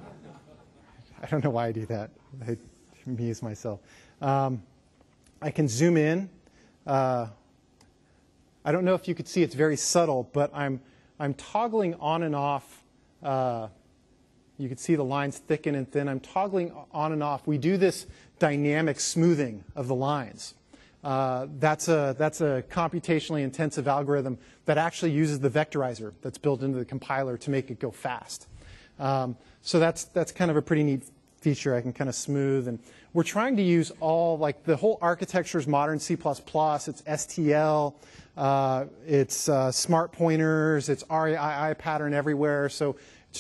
Speaker 1: don't know why I do that. I amuse myself. I can zoom in. I don't know if you could see, it's very subtle, but I'm toggling on and off. You can see the lines thicken and thin. I'm toggling on and off. We do this dynamic smoothing of the lines. That's a computationally intensive algorithm that actually uses the vectorizer that's built into the compiler to make it go fast. So that's kind of a pretty neat feature I can kind of smooth. And we're trying to use all, like the whole architecture is modern C++. It's STL. It's smart pointers. It's RAII pattern everywhere. So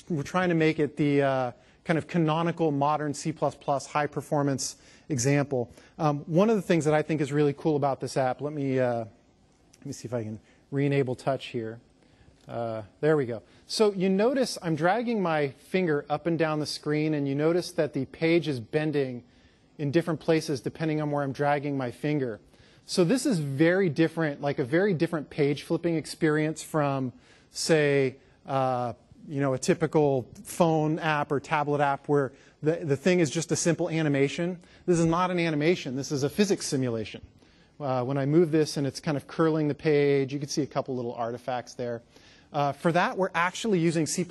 Speaker 1: we're trying to make it the kind of canonical modern C++ high performance example. One of the things that I think is really cool about this app, let me see if I can re-enable touch here. There we go. So you notice I'm dragging my finger up and down the screen, and you notice that the page is bending in different places depending on where I'm dragging my finger. So this is very different, like a very different page flipping experience from, say, a typical phone app or tablet app where the thing is just a simple animation. This is not an animation. This is a physics simulation. When I move this and it's kind of curling the page, you can see a couple little artifacts there. For that, we're actually using C++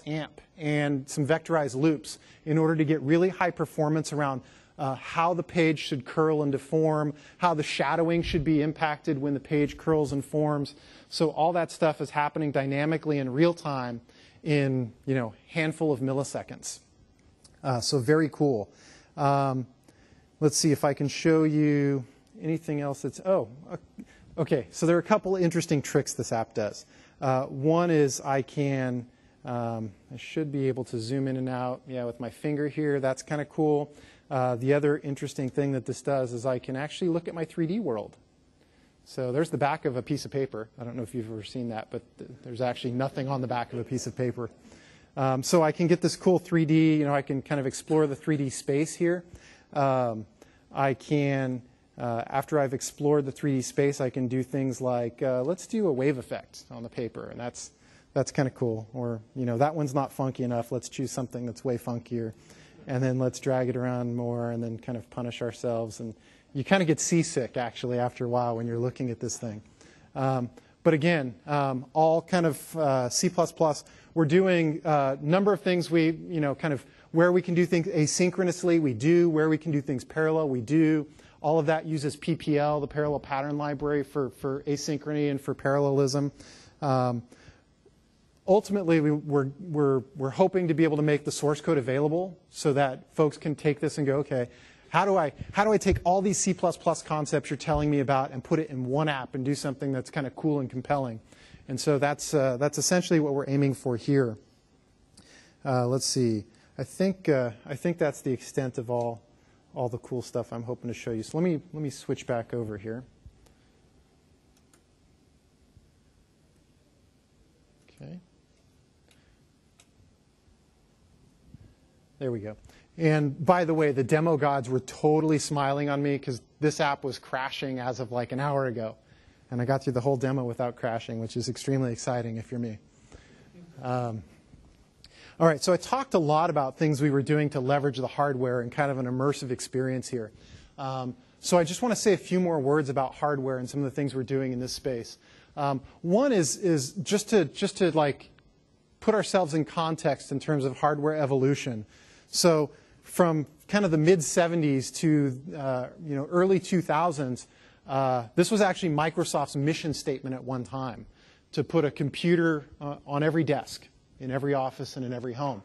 Speaker 1: AMP and some vectorized loops in order to get really high performance around how the page should curl and deform, how the shadowing should be impacted when the page curls and forms. So all that stuff is happening dynamically in real time in handful of milliseconds. So very cool. Let's see if I can show you anything else that's, okay. So there are a couple of interesting tricks this app does. One is I should be able to zoom in and out, with my finger here. That's kind of cool. The other interesting thing that this does is I can actually look at my 3D world. So there's the back of a piece of paper. I don't know if you've ever seen that, but there's actually nothing on the back of a piece of paper. So I can get this cool 3D, I can kind of explore the 3D space here. I can, after I've explored the 3D space, I can do things like, let's do a wave effect on the paper, and that's kind of cool. Or, that one's not funky enough. Let's choose something that's way funkier. And then let's drag it around more and then kind of punish ourselves. And you kind of get seasick, actually, after a while when you're looking at this thing. But again, all kind of C++. We're doing a number of things kind of where we can do things asynchronously, we do. Where we can do things parallel, we do. All of that uses PPL, the parallel pattern library, for asynchrony and for parallelism. Ultimately, we're hoping to be able to make the source code available so that folks can take this and go, okay, how do I take all these C++ concepts you're telling me about and put it in one app and do something that's kind of cool and compelling? And so that's essentially what we're aiming for here. Let's see. I think that's the extent of all the cool stuff I'm hoping to show you. So let me switch back over here. Okay. There we go. And by the way, the demo gods were totally smiling on me because this app was crashing as of like an hour ago. And I got through the whole demo without crashing, which is extremely exciting if you're me. All right, so I talked a lot about things we were doing to leverage the hardware and kind of an immersive experience here. So I just want to say a few more words about hardware and some of the things we're doing in this space. One is just to like put ourselves in context in terms of hardware evolution. So from kind of the mid-'70s to early 2000s, this was actually Microsoft's mission statement at one time, to put a computer on every desk, in every office, and in every home.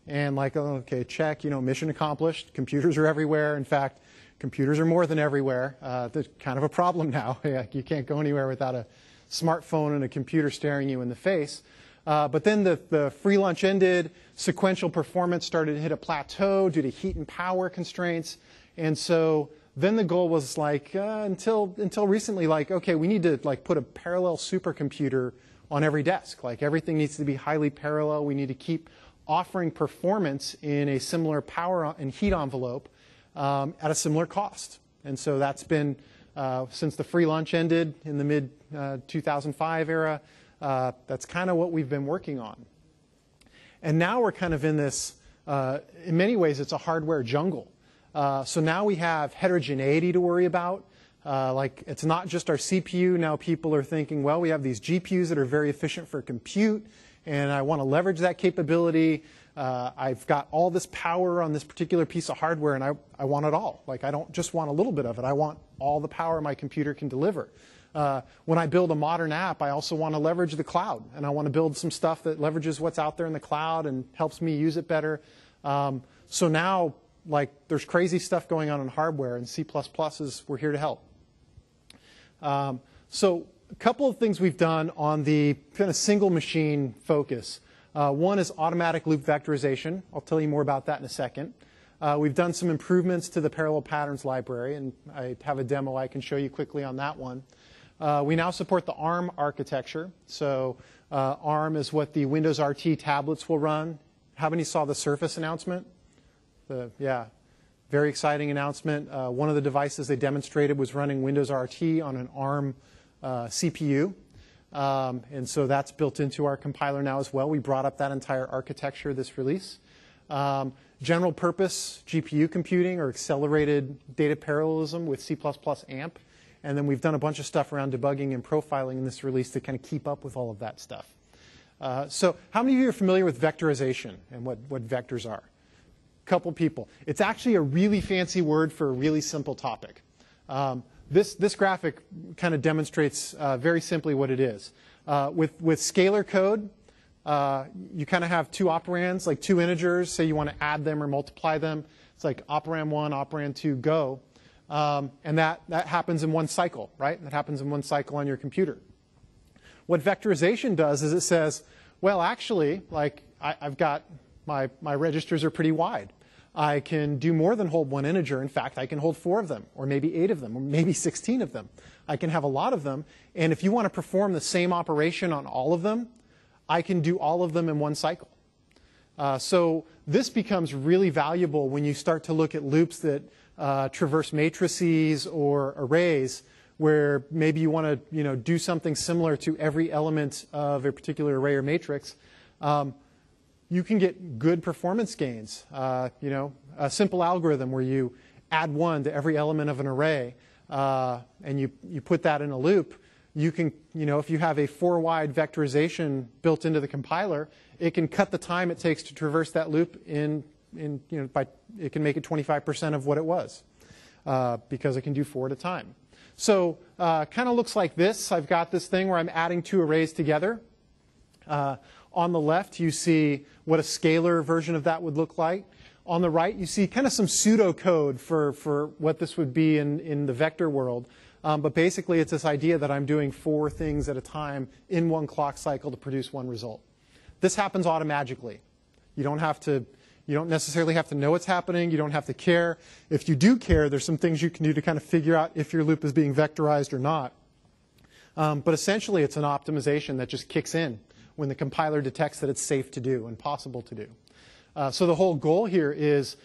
Speaker 1: And like, okay, check, mission accomplished. Computers are everywhere. In fact, computers are more than everywhere. There's kind of a problem now. You can't go anywhere without a smartphone and a computer staring you in the face. But then the free lunch ended. Sequential performance started to hit a plateau due to heat and power constraints. And so then the goal was like, until recently, like, okay, we need to like put a parallel supercomputer on every desk. Like everything needs to be highly parallel. We need to keep offering performance in a similar power and heat envelope at a similar cost. And so that's been, since the free lunch ended in the mid-2005 era, that's kind of what we've been working on. And now we're kind of in this, in many ways, it's a hardware jungle. So now we have heterogeneity to worry about. Like, it's not just our CPU. Now people are thinking, well, we have these GPUs that are very efficient for compute, and I want to leverage that capability. I've got all this power on this particular piece of hardware, and I want it all. Like, I don't just want a little bit of it. I want all the power my computer can deliver. When I build a modern app, I also want to leverage the cloud, and I want to build some stuff that leverages what's out there in the cloud and helps me use it better. So now like there's crazy stuff going on in hardware, and C++ we're here to help. So a couple of things we've done on the kind of single machine focus. One is automatic loop vectorization. I'll tell you more about that in a second. We've done some improvements to the parallel patterns library, and I have a demo I can show you quickly on that one. We now support the ARM architecture. So ARM is what the Windows RT tablets will run. How many saw the Surface announcement? Yeah, very exciting announcement. One of the devices they demonstrated was running Windows RT on an ARM CPU. And so that's built into our compiler now as well. We brought up that entire architecture this release. General purpose GPU computing or accelerated data parallelism with C++ AMP. And then we've done a bunch of stuff around debugging and profiling in this release to kind of keep up with all of that stuff. So how many of you are familiar with vectorization and what vectors are? Couple people. It's actually a really fancy word for a really simple topic. This graphic kind of demonstrates very simply what it is. With scalar code, you kind of have two operands, like two integers. Say you want to add them or multiply them. It's like operand 1, operand 2, go. And that happens in one cycle, right? That happens in one cycle on your computer. What vectorization does is it says, well, actually, like I've got my registers are pretty wide. I can do more than hold one integer. In fact, I can hold 4 of them, or maybe 8 of them, or maybe 16 of them. I can have a lot of them. And if you want to perform the same operation on all of them, I can do all of them in one cycle. So this becomes really valuable when you start to look at loops that traverse matrices or arrays, where maybe you want to do something similar to every element of a particular array or matrix. You can get good performance gains. A simple algorithm where you add 1 to every element of an array, and you put that in a loop. You can, if you have a 4-wide vectorization built into the compiler, it can cut the time it takes to traverse that loop it can make it 25% of what it was, because it can do 4 at a time. So kind of looks like this. I've got this thing where I'm adding 2 arrays together. On the left, you see what a scalar version of that would look like. On the right, you see kind of some pseudocode for what this would be in the vector world. But basically, it's this idea that I'm doing 4 things at a time in one clock cycle to produce one result. This happens automatically. You don't necessarily have to know what's happening. You don't have to care. If you do care, there's some things you can do to kind of figure out if your loop is being vectorized or not. But essentially, it's an optimization that just kicks in when the compiler detects that it's safe to do and possible to do. So the whole goal here is,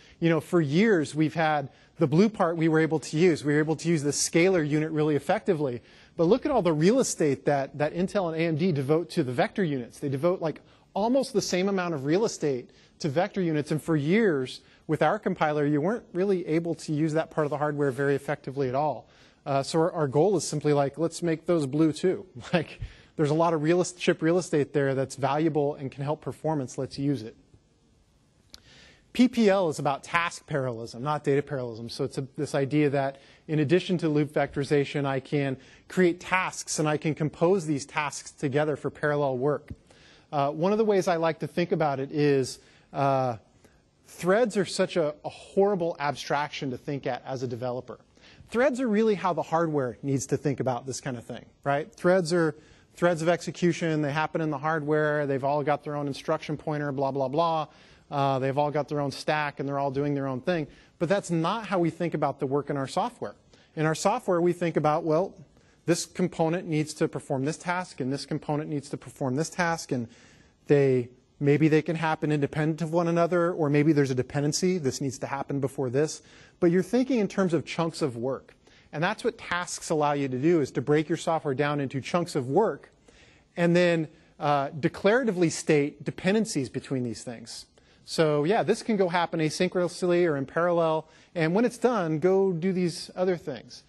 Speaker 1: for years we've had the blue part we were able to use. We were able to use the scalar unit really effectively. But look at all the real estate that Intel and AMD devote to the vector units. They devote like almost the same amount of real estate to vector units. And for years, with our compiler, you weren't really able to use that part of the hardware very effectively at all. So our goal is simply like, let's make those blue too. Like, there's a lot of chip real estate there that's valuable and can help performance. Let's use it. PPL is about task parallelism, not data parallelism. So it's this idea that in addition to loop vectorization, I can create tasks and I can compose these tasks together for parallel work. One of the ways I like to think about it is threads are such a horrible abstraction to think at as a developer. Threads are really how the hardware needs to think about this kind of thing, right? Threads are threads of execution. They happen in the hardware. They've all got their own instruction pointer, blah, blah, blah. They've all got their own stack, and they're all doing their own thing. But that's not how we think about the work in our software. In our software, we think about, well, this component needs to perform this task, and this component needs to perform this task, and maybe they can happen independent of one another, or maybe there's a dependency. This needs to happen before this. But you're thinking in terms of chunks of work. And that's what tasks allow you to do, is to break your software down into chunks of work and then declaratively state dependencies between these things. So yeah, this can go happen asynchronously or in parallel. And when it's done, go do these other things.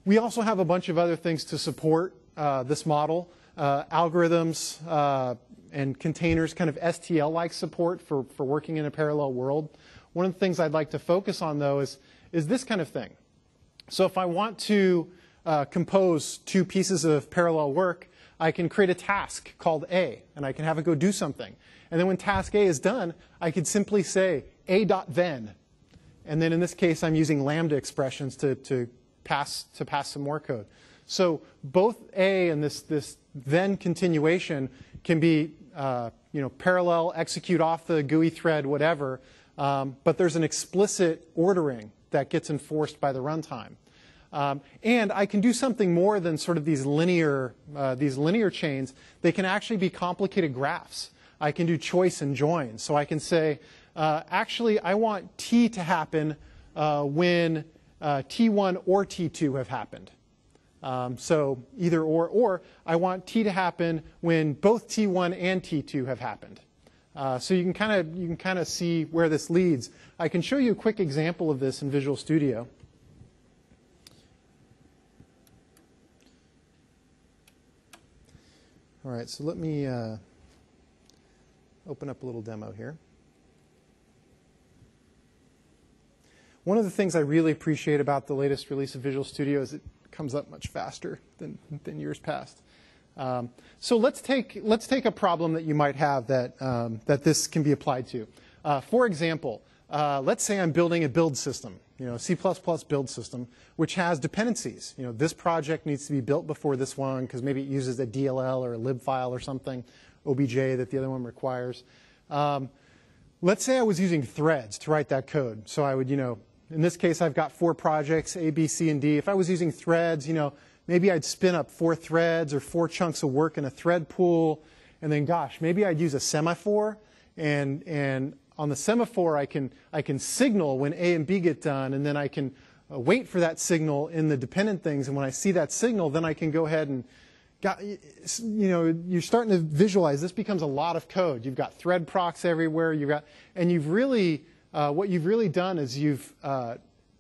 Speaker 1: We also have a bunch of other things to support this model. Algorithms and containers, kind of STL-like support for working in a parallel world. One of the things I'd like to focus on, though, is this kind of thing. So if I want to compose 2 pieces of parallel work, I can create a task called A, and I can have it go do something. And then when task A is done, I could simply say A.then, And then in this case, I'm using lambda expressions to pass some more code. So both A and this then continuation can be parallel, execute off the GUI thread, whatever. But there's an explicit ordering that gets enforced by the runtime. And I can do something more than sort of these linear chains. They can actually be complicated graphs. I can do choice and join. So I can say, actually, I want T to happen when T1 or T2 have happened. So either or I want T to happen when both T1 and T2 have happened. So you can kind of see where this leads. I can show you a quick example of this in Visual Studio. All right, so let me open up a little demo here. One of the things I really appreciate about the latest release of Visual Studio is it comes up much faster than years past. So let's take a problem that you might have that this can be applied to. For example, let's say I'm building a build system, C++ build system, which has dependencies. This project needs to be built before this one because maybe it uses a DLL or a lib file or something, OBJ that the other one requires. Let's say I was using threads to write that code. So I would, in this case, I've got 4 projects, A, B, C, and D. If I was using threads, maybe I'd spin up 4 threads or 4 chunks of work in a thread pool, and then, gosh, maybe I'd use a semaphore, and on the semaphore I can signal when A and B get done, and then I can wait for that signal in the dependent things, and when I see that signal, then I can go ahead and, you're starting to visualize this becomes a lot of code. You've got thread procs everywhere, and you've really, what you've really done is you've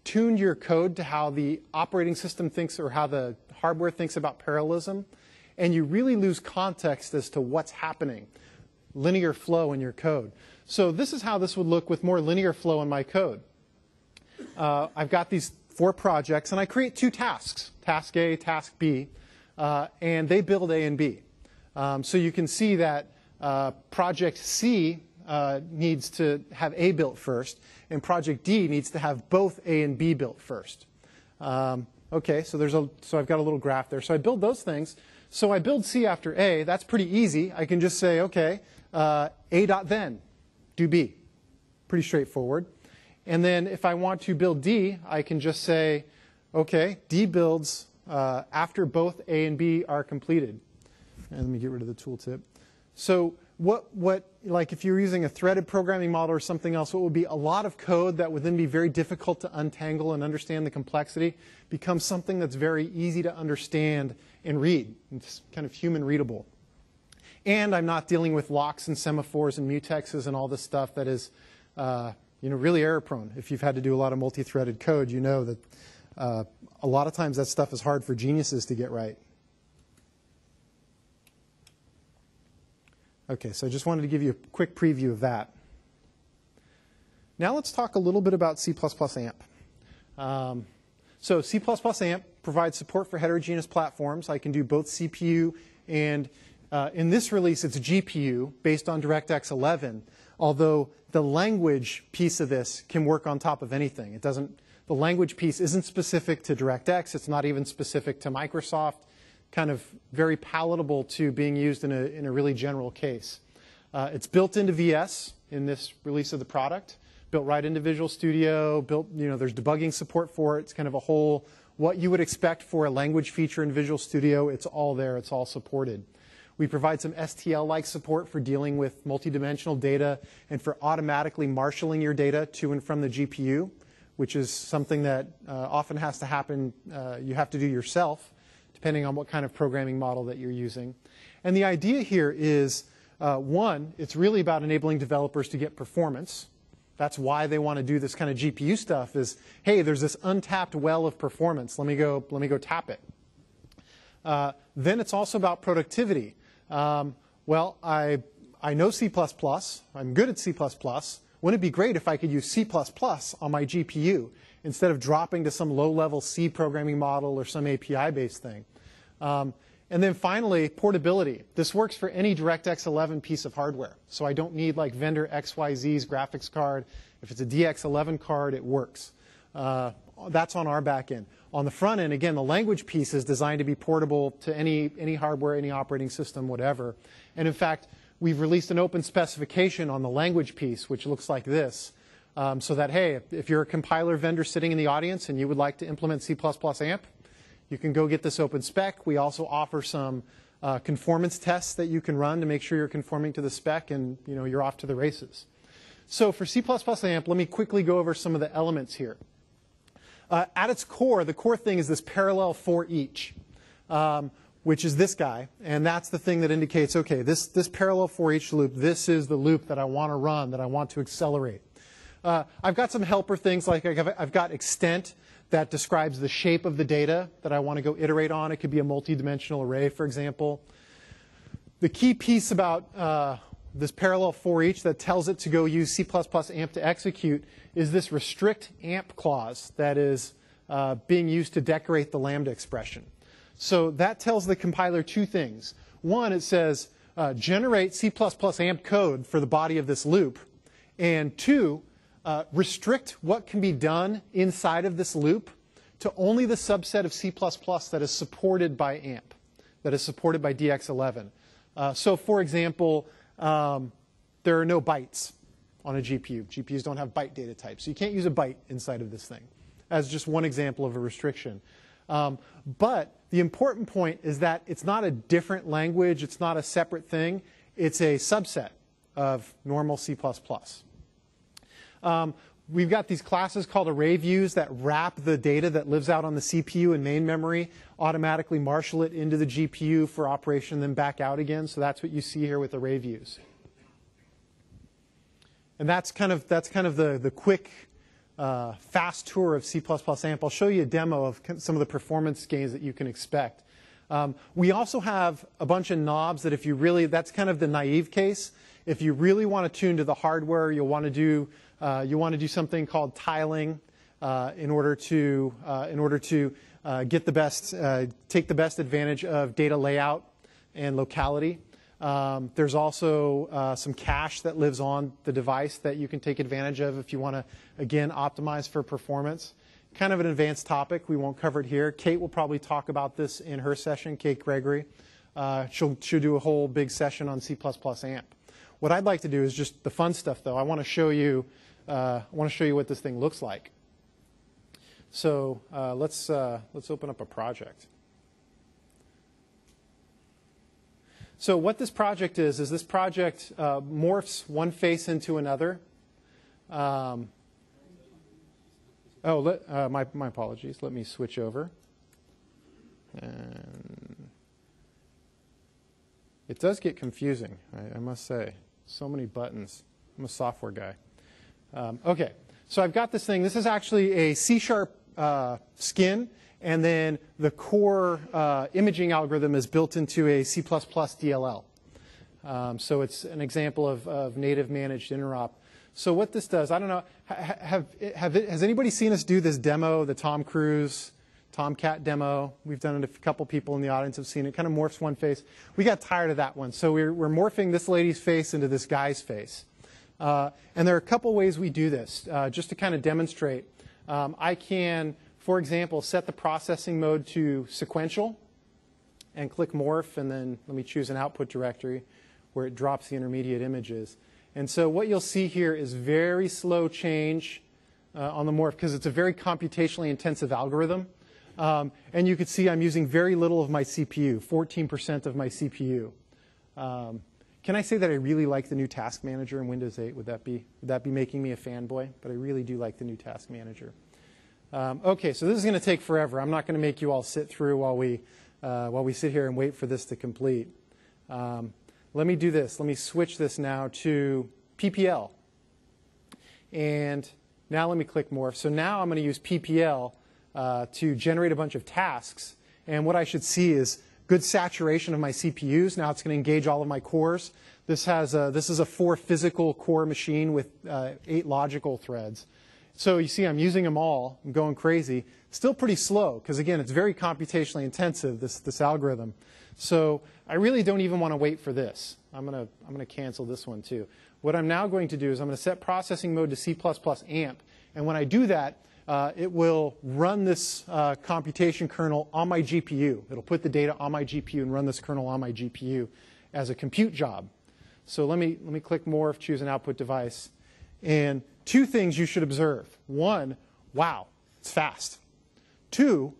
Speaker 1: tuned your code to how the operating system thinks or how the hardware thinks about parallelism, and you really lose context as to what's happening, linear flow in your code. So this is how this would look with more linear flow in my code. I've got these 4 projects, and I create 2 tasks, task A, task B, and they build A and B. So you can see that project C needs to have A built first, and project D needs to have both A and B built first. Okay, so I've got a little graph there. So I build those things. So I build C after A. That's pretty easy. I can just say, okay, A dot then, do B. Pretty straightforward. And then if I want to build D, I can just say, okay, D builds after both A and B are completed. And let me get rid of the tooltip. So like if you're using a threaded programming model or something else, what would be a lot of code that would then be very difficult to untangle and understand the complexity becomes something that's very easy to understand and read. It's kind of human readable. And I'm not dealing with locks and semaphores and mutexes and all this stuff that is really error prone. If you've had to do a lot of multi-threaded code, you know that a lot of times that stuff is hard for geniuses to get right. Okay, so I just wanted to give you a quick preview of that. Now let's talk a little bit about C++ AMP. So C++ AMP provides support for heterogeneous platforms. I can do both CPU and, in this release, it's GPU based on DirectX 11, although the language piece of this can work on top of anything. The language piece isn't specific to DirectX. It's not even specific to Microsoft. Kind of very palatable to being used in a really general case. It's built into VS in this release of the product, built right into Visual Studio, there's debugging support for it. It's kind of a whole, what you would expect for a language feature in Visual Studio, it's all there, it's all supported. We provide some STL-like support for dealing with multidimensional data and for automatically marshalling your data to and from the GPU, which is something that often has to happen, you have to do yourself, depending on what kind of programming model that you're using. And the idea here is, one, it's really about enabling developers to get performance. That's why they want to do this kind of GPU stuff is, hey, there's this untapped well of performance. Let me go tap it. Then it's also about productivity. Well, I know C++. I'm good at C++. Wouldn't it be great if I could use C++ on my GPU instead of dropping to some low-level C programming model or some API-based thing? And then finally, portability. This works for any DirectX 11 piece of hardware. So I don't need like vendor XYZ's graphics card. If it's a DX11 card, it works. That's on our back end. On the front end, again, the language piece is designed to be portable to any hardware, any operating system, whatever. And in fact, we've released an open specification on the language piece, which looks like this, so that, hey, if you're a compiler vendor sitting in the audience and you would like to implement C++ AMP, you can go get this open spec. We also offer some conformance tests that you can run to make sure you're conforming to the spec, and you're off to the races. So for C++ AMP, let me quickly go over some of the elements here. At its core, the core thing is this parallel for each, which is this guy. And that's the thing that indicates, OK, this parallel for each loop, this is the loop that I want to run, that I want to accelerate. I've got some helper things, like I've got extent that describes the shape of the data that I want to go iterate on. It could be a multi-dimensional array, for example. The key piece about this parallel for each that tells it to go use C++ AMP to execute is this restrict AMP clause that is being used to decorate the lambda expression. So that tells the compiler two things. One, it says generate C++ AMP code for the body of this loop. And two, restrict what can be done inside of this loop to only the subset of C++ that is supported by AMP, that is supported by DX11. So for example, there are no bytes on a GPU. GPUs don't have byte data types. So you can't use a byte inside of this thing, as just one example of a restriction. But the important point is that it's not a different language. It's not a separate thing. It's a subset of normal C++. We've got these classes called array views that wrap the data that lives out on the CPU and main memory, automatically marshal it into the GPU for operation, then back out again. So that's what you see here with array views. And that's kind of the quick, fast tour of C++ AMP. I'll show you a demo of some of the performance gains that you can expect. We also have a bunch of knobs that if you really, that's kind of the naive case. If you really want to tune to the hardware, you'll want to do something called tiling in order to get the best, take the best advantage of data layout and locality. There's also some cache that lives on the device that you can take advantage of if you want to, again, optimize for performance. Kind of an advanced topic. We won't cover it here. Kate will probably talk about this in her session, Kate Gregory. She'll do a whole big session on C++ AMP. What I'd like to do is just the fun stuff, though. I want to show you what this thing looks like. So let's open up a project. So what this project is this project morphs one face into another. My apologies. Let me switch over. And it does get confusing, I must say. So many buttons. I'm a software guy. OK, so I've got this thing. This is actually a C# skin. And then the core imaging algorithm is built into a C++ DLL. So it's an example of native managed interop. So what this does, I don't know, has anybody seen us do this demo, the Tom Cruise Tomcat demo? We've done it. A couple people in the audience have seen it. It kind of morphs one face. We got tired of that one. So we're morphing this lady's face into this guy's face. And there are a couple ways we do this. Just to kind of demonstrate, I can, for example, set the processing mode to sequential and click morph, and then let me choose an output directory where it drops the intermediate images. And so what you'll see here is very slow change on the morph because it's a very computationally intensive algorithm. And you can see I'm using very little of my CPU, 14% of my CPU. Can I say that I really like the new Task Manager in Windows 8? Would that be making me a fanboy? But I really do like the new Task Manager. OK, so this is going to take forever. I'm not going to make you all sit through while we sit here and wait for this to complete. Let me do this. Let me switch this now to PPL. And now let me click Morph. So now I'm going to use PPL to generate a bunch of tasks. And what I should see is good saturation of my CPUs. Now it's going to engage all of my cores. This is a 4 physical core machine with 8 logical threads. So you see I'm using them all. I'm going crazy. Still pretty slow because, again, it's very computationally intensive, this algorithm. So I really don't even want to wait for this. I'm gonna cancel this one too. What I'm now going to do is I'm going to set processing mode to C++ AMP. And when I do that, it will run this computation kernel on my GPU. It'll put the data on my GPU and run this kernel on my GPU as a compute job. So let me click More, choose an output device. And two things you should observe. One, wow, it's fast. Two,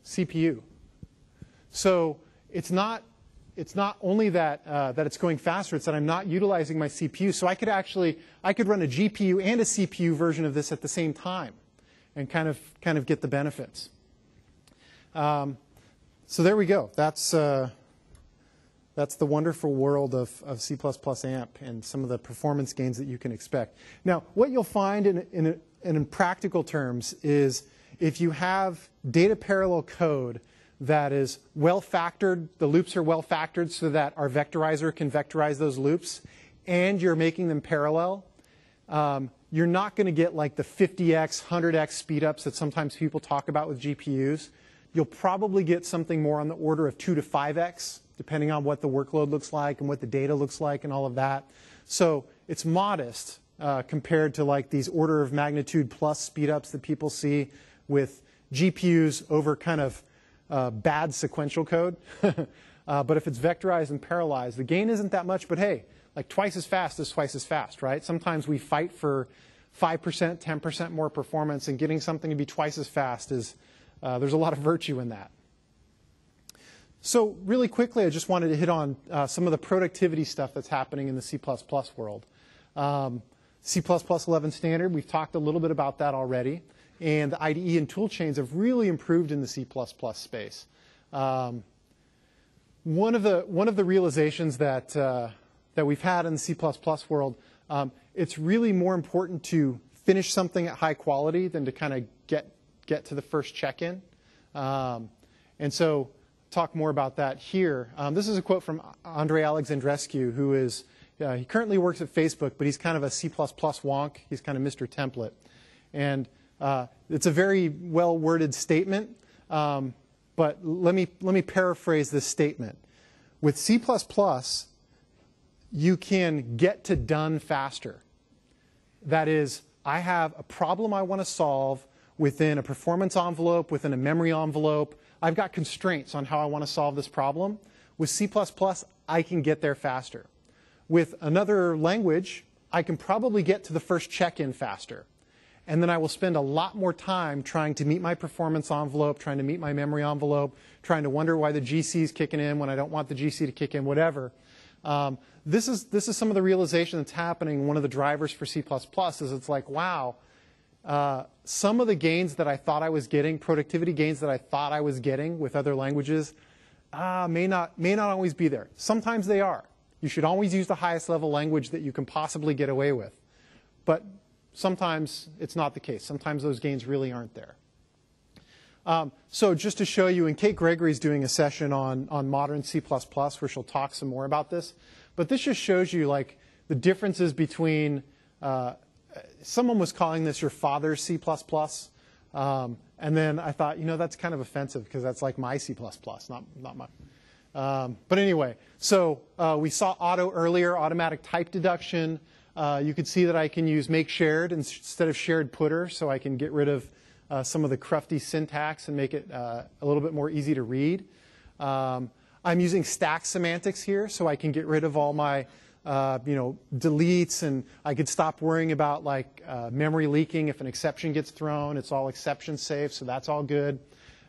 Speaker 1: CPU. So it's not only that it's going faster, it's that I'm not utilizing my CPU. So I could run a GPU and a CPU version of this at the same time and kind of get the benefits. So there we go. That's the wonderful world of C++ AMP and some of the performance gains that you can expect. Now, what you'll find in practical terms is if you have data parallel code that is well factored, the loops are well factored so that our vectorizer can vectorize those loops, and you're making them parallel, you're not going to get like the 50x, 100x speedups that sometimes people talk about with GPUs. You'll probably get something more on the order of 2 to 5x, depending on what the workload looks like and what the data looks like and all of that. So it's modest compared to like these order of magnitude plus speedups that people see with GPUs over kind of bad sequential code. But if it's vectorized and parallelized, the gain isn't that much, but hey, like twice as fast is twice as fast, right? Sometimes we fight for 5%, 10% more performance, and getting something to be twice as fast is, there's a lot of virtue in that. So really quickly, I just wanted to hit on some of the productivity stuff that's happening in the C++ world. C++ 11 standard, we've talked a little bit about that already. And the IDE and tool chains have really improved in the C++ space. One of the realizations that we've had in the C++ world, it's really more important to finish something at high quality than to kind of get to the first check-in. And so talk more about that here. This is a quote from Andrei Alexandrescu, who is, he currently works at Facebook, but he's kind of a C++ wonk. He's kind of Mr. Template. And it's a very well-worded statement, but let me paraphrase this statement. With C++, you can get to done faster. That is, I have a problem I want to solve within a performance envelope, within a memory envelope. I've got constraints on how I want to solve this problem. With C++, I can get there faster. With another language, I can probably get to the first check-in faster. And then I will spend a lot more time trying to meet my performance envelope, trying to meet my memory envelope, trying to wonder why the GC is kicking in when I don't want the GC to kick in, whatever. This is some of the realization that's happening. One of the drivers for C++ is it's like, wow, some of the gains that I thought I was getting, productivity gains that I thought I was getting with other languages, may not always be there. Sometimes they are. You should always use the highest level language that you can possibly get away with. But sometimes it's not the case. Sometimes those gains really aren't there. So just to show you, and Kate Gregory's doing a session on modern C++, where she'll talk some more about this. But this just shows you like the differences between, someone was calling this your father's C++. And then I thought, that's kind of offensive because that's like my C++, not my. But anyway, so we saw auto earlier, automatic type deduction. You could see that I can use make shared instead of shared putter, so I can get rid of some of the crufty syntax and make it a little bit more easy to read. I'm using stack semantics here, so I can get rid of all my deletes, and I could stop worrying about like memory leaking if an exception gets thrown. It's all exception safe, so that's all good.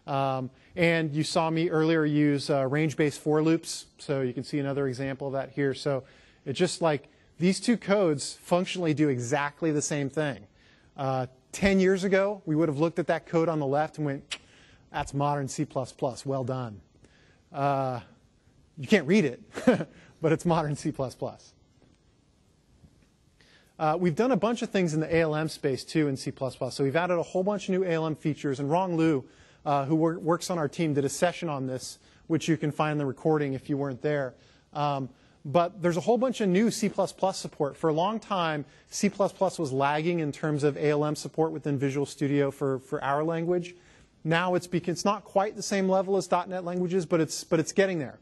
Speaker 1: And you saw me earlier use range-based for loops, so you can see another example of that here. So it's just like these two codes functionally do exactly the same thing. 10 years ago, we would have looked at that code on the left and went, that's modern C++, well done. You can't read it, but it's modern C++. We've done a bunch of things in the ALM space, too, in C++. So we've added a whole bunch of new ALM features. And Rong Lu, who works on our team, did a session on this, which you can find in the recording if you weren't there. But there's a whole bunch of new C++ support. For a long time, C++ was lagging in terms of ALM support within Visual Studio for our language. Now it's not quite the same level as .NET languages, but it's getting there.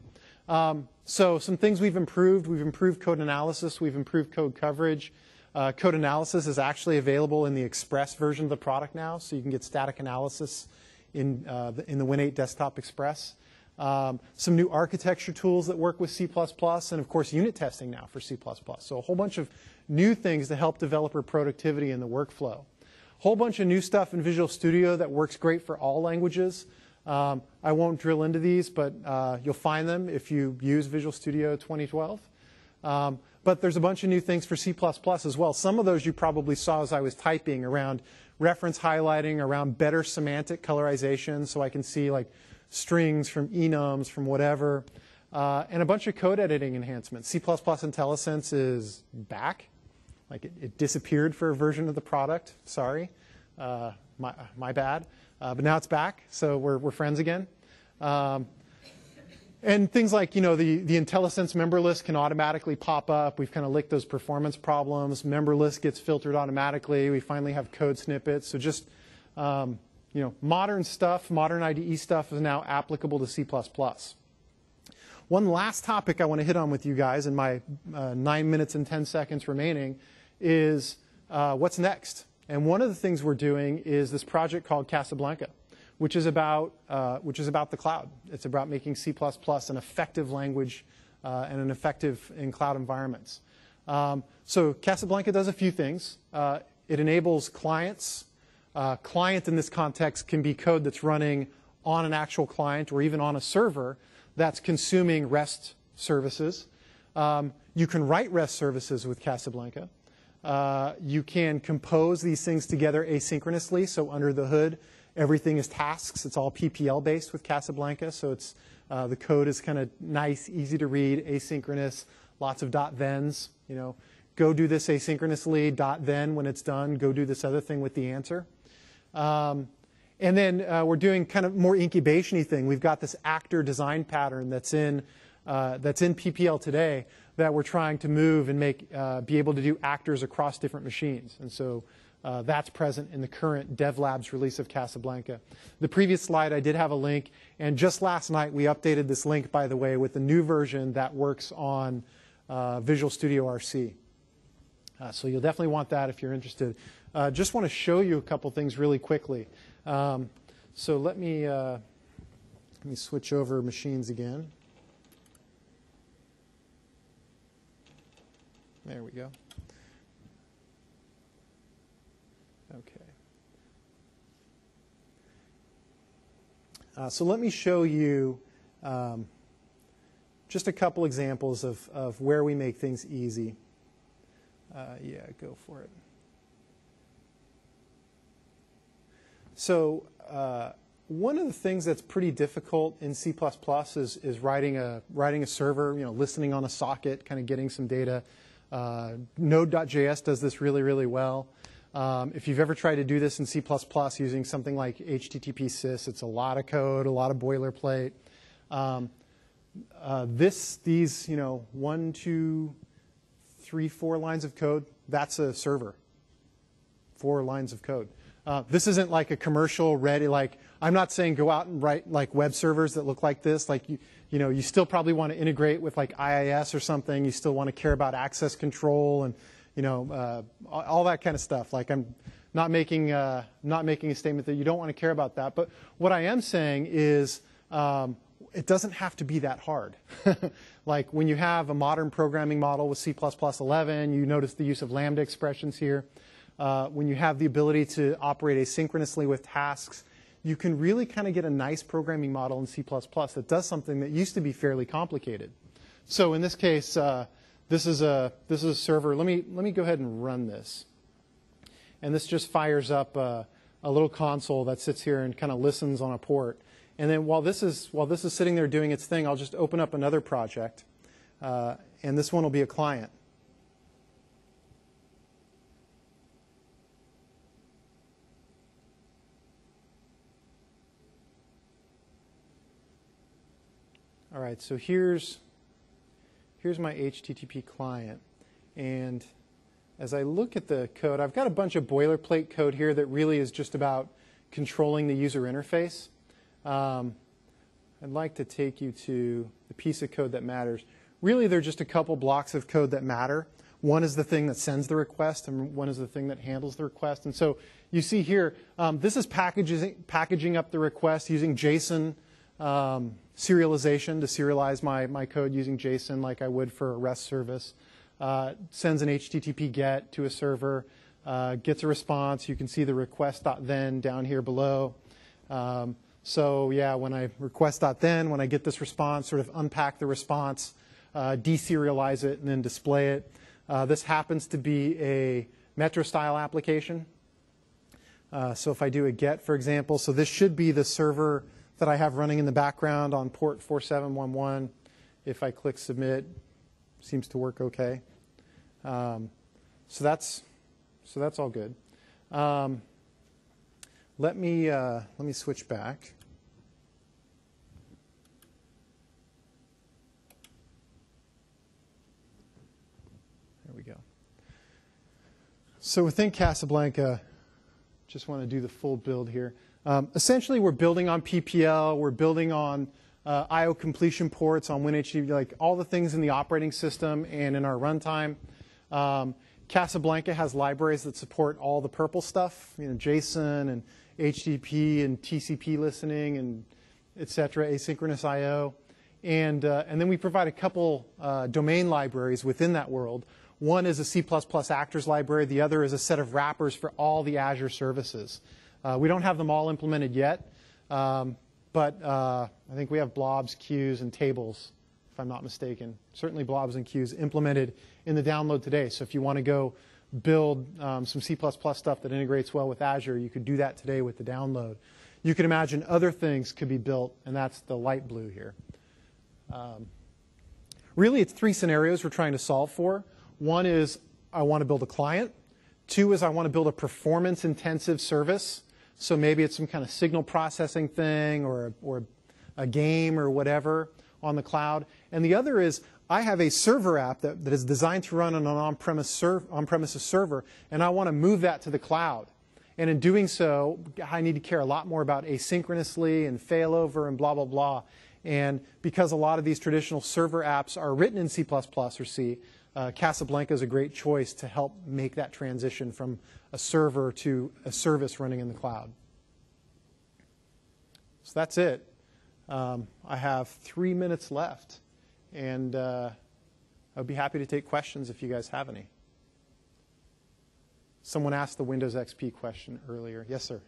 Speaker 1: So some things we've improved code analysis, we've improved code coverage. Code analysis is actually available in the Express version of the product now, so you can get static analysis in the Win8 Desktop Express. Some new architecture tools that work with C++, and of course unit testing now for C++. So a whole bunch of new things to help developer productivity in the workflow. Whole bunch of new stuff in Visual Studio that works great for all languages. I won't drill into these, but you'll find them if you use Visual Studio 2012. But there's a bunch of new things for C++ as well. Some of those you probably saw as I was typing around reference highlighting, around better semantic colorization, so I can see like strings from enums, from whatever, and a bunch of code editing enhancements. C++ IntelliSense is back. Like it disappeared for a version of the product. Sorry, my bad. But now it's back, so we're friends again. And things like, the IntelliSense member list can automatically pop up. We've kind of licked those performance problems. Member list gets filtered automatically. We finally have code snippets. So just, modern stuff, modern IDE stuff is now applicable to C++. One last topic I want to hit on with you guys in my 9 minutes and 10 seconds remaining is what's next. And one of the things we're doing is this project called Casablanca, which is about the cloud. It's about making C++ an effective language and an effective in cloud environments. So Casablanca does a few things. It enables clients. Client in this context can be code that's running on an actual client or even on a server that's consuming REST services. You can write REST services with Casablanca. You can compose these things together asynchronously, so under the hood, everything is tasks. It's all PPL based with Casablanca, so it's the code is kind of nice, easy to read, asynchronous, lots of .thens. Go do this asynchronously. .then when it's done, go do this other thing with the answer. And then we're doing kind of more incubation-y thing. We've got this actor design pattern that's in PPL today that we're trying to move and be able to do actors across different machines. And so that's present in the current DevLabs release of Casablanca. The previous slide, I did have a link. And just last night, we updated this link, by the way, with the new version that works on Visual Studio RC. So you'll definitely want that if you're interested. Just want to show you a couple things really quickly. So let me switch over machines again. There we go. Okay. So let me show you just a couple examples of where we make things easy. Yeah, go for it. So one of the things that's pretty difficult in C++ is writing a server, listening on a socket, kind of getting some data. Node.js does this really, really well. If you've ever tried to do this in C++ using something like HTTP sys, it's a lot of code, a lot of boilerplate. These 1, 2, 3, 4 lines of code, that's a server. 4 lines of code. This isn't like a commercial ready, I'm not saying go out and write like web servers that look like this. You still probably want to integrate with like IIS or something. You still want to care about access control and all that kind of stuff. I'm not making a statement that you don't want to care about that. But what I am saying is it doesn't have to be that hard. Like when you have a modern programming model with C++11, you notice the use of lambda expressions here. When you have the ability to operate asynchronously with tasks, you can really kind of get a nice programming model in C++ that does something that used to be fairly complicated. So in this case, this is a server. Let me go ahead and run this. And this just fires up a little console that sits here and kind of listens on a port. And then while this is sitting there doing its thing, I'll just open up another project. And this one will be a client. All right, so here's my HTTP client. And as I look at the code, I've got a bunch of boilerplate code here that really is just about controlling the user interface. I'd like to take you to the piece of code that matters. Really, there are just a couple blocks of code that matter. One is the thing that sends the request, and one is the thing that handles the request. And so you see here, this is packaging up the request using JSON serialization to serialize my code using JSON like I would for a REST service. Sends an HTTP GET to a server, gets a response. You can see the request.then down here below. So yeah, when I request.then, when I get this response, sort of unpack the response, deserialize it, and then display it. This happens to be a Metro-style application. So if I do a GET, for example, so this should be the server that I have running in the background on port 4711. If I click Submit, seems to work OK. So that's all good. Let me switch back. There we go. So within Casablanca, just want to do the full build here. Essentially, we're building on PPL. We're building on I/O completion ports on WinHTTP, like all the things in the operating system and in our runtime. Casablanca has libraries that support all the purple stuff, JSON and HTTP and TCP listening and et cetera, asynchronous I/O. And then we provide a couple domain libraries within that world. One is a C++ actors library. The other is a set of wrappers for all the Azure services. We don't have them all implemented yet, but I think we have blobs, queues, and tables, if I'm not mistaken. Certainly blobs and queues implemented in the download today. So if you want to go build some C++ stuff that integrates well with Azure, you could do that today with the download. You can imagine other things could be built, and that's the light blue here. Really, it's three scenarios we're trying to solve for. One is I want to build a client. Two is I want to build a performance-intensive service. So maybe it's some kind of signal processing thing or a game or whatever on the cloud. And the other is I have a server app that is designed to run on an on-premises server, and I want to move that to the cloud. And in doing so, I need to care a lot more about asynchronously and failover and blah, blah, blah. And because a lot of these traditional server apps are written in C++ or C, Casablanca is a great choice to help make that transition from a server to a service running in the cloud. So that's it. I have 3 minutes left, and I'd be happy to take questions if you guys have any. Someone asked the Windows XP question earlier. Yes, sir?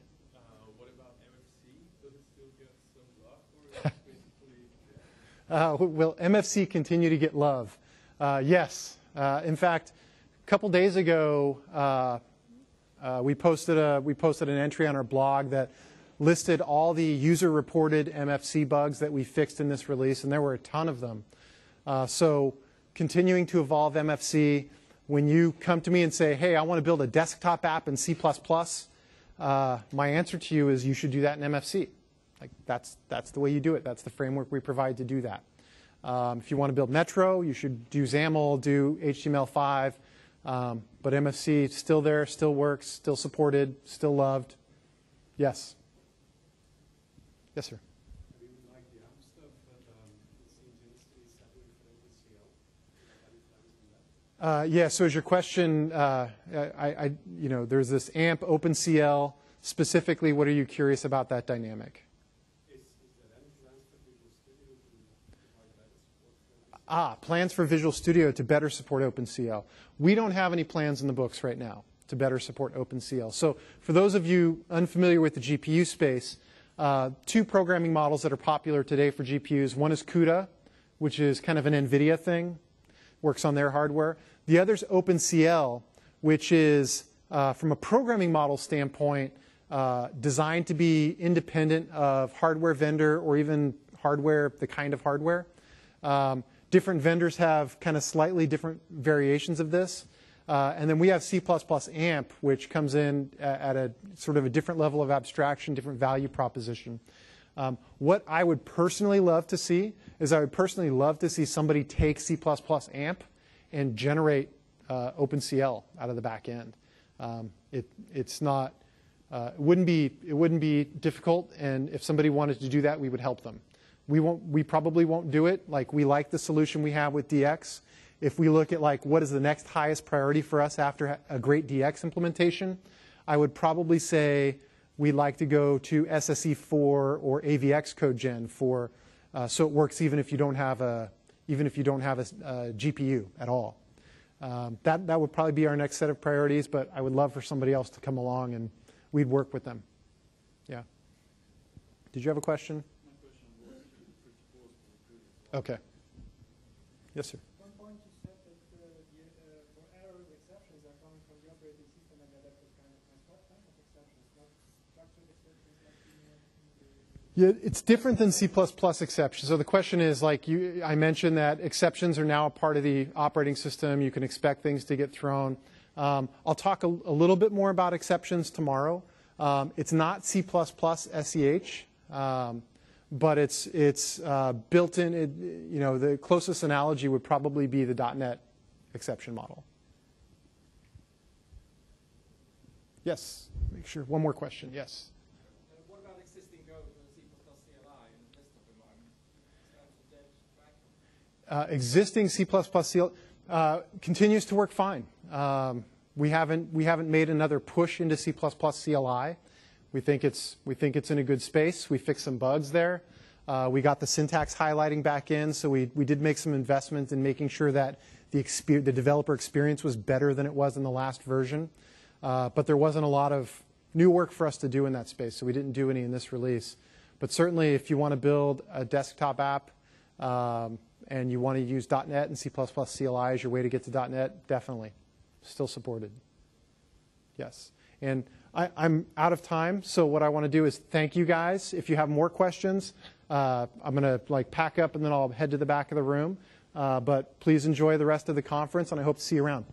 Speaker 3: What about MFC? Does it still get some love, or is it basically...
Speaker 1: Will MFC continue to get love? Yes. In fact, a couple days ago, we posted an entry on our blog that listed all the user-reported MFC bugs that we fixed in this release, and there were a ton of them. So continuing to evolve MFC. When you come to me and say, hey, I want to build a desktop app in C++, my answer to you is you should do that in MFC. Like that's the way you do it. That's the framework we provide to do that. If you want to build Metro, you should do XAML, do HTML5. But MFC is still there, still works, still supported, still loved. Yes? Yes, sir?
Speaker 3: I mean, like the AMP stuff, but it seems industry is settling for OpenCL. Do you have any plans on that?
Speaker 1: Yeah, so is your question, there's this AMP OpenCL. Specifically, what are you curious about that dynamic?
Speaker 3: Is there any plans for Visual Studio to provide better support for OpenCL?
Speaker 1: Plans for Visual Studio to better support OpenCL. We don't have any plans in the books right now to better support OpenCL. So for those of you unfamiliar with the GPU space, two programming models that are popular today for GPUs. One is CUDA, which is kind of an NVIDIA thing, works on their hardware. The other is OpenCL, which is, from a programming model standpoint, designed to be independent of hardware vendor or even hardware, the kind of hardware. Different vendors have kind of slightly different variations of this. And then we have C++ AMP, which comes in at a sort of a different level of abstraction, different value proposition. What I would personally love to see is I would personally love to see somebody take C++ AMP and generate OpenCL out of the back end. It's not It wouldn't be difficult, and if somebody wanted to do that, we would help them. We probably won't do it. Like, we like the solution we have with DX. If we look at like what is the next highest priority for us after a great DX implementation, I would probably say we'd like to go to SSE4 or AVX code gen for so it works even if you don't have a GPU at all. That would probably be our next set of priorities, but I would love for somebody else to come along and we'd work with them. Yeah. Did you have a question?
Speaker 3: My question was to the principles for the previous.
Speaker 1: Okay. Yes, sir.
Speaker 2: One point you said that for errors, exceptions are coming from the operating system, and that was kind of nice. What kind of exceptions? Not structured exceptions like
Speaker 1: Yeah, it's different than C++ exceptions. So the question is, like I mentioned that exceptions are now a part of the operating system. You can expect things to get thrown. I'll talk a little bit more about exceptions tomorrow. It's not C++ SEH, but it's built in. The closest analogy would probably be the .NET exception model. Yes, make sure. One more question. Yes.
Speaker 3: What about existing code in C++ CLI in the desktop environment?
Speaker 1: Existing C++ CLI continues to work fine. We haven't made another push into C++ CLI. We think it's in a good space. We fixed some bugs there. We got the syntax highlighting back in, so we did make some investment in making sure that the developer experience was better than it was in the last version. But there wasn't a lot of new work for us to do in that space, so we didn't do any in this release. But certainly, if you want to build a desktop app and you want to use .NET and C++ CLI as your way to get to .NET, definitely. Still supported. Yes. And I'm out of time, so what I want to do is thank you guys. If you have more questions, I'm going to pack up and then I'll head to the back of the room. But please enjoy the rest of the conference, and I hope to see you around.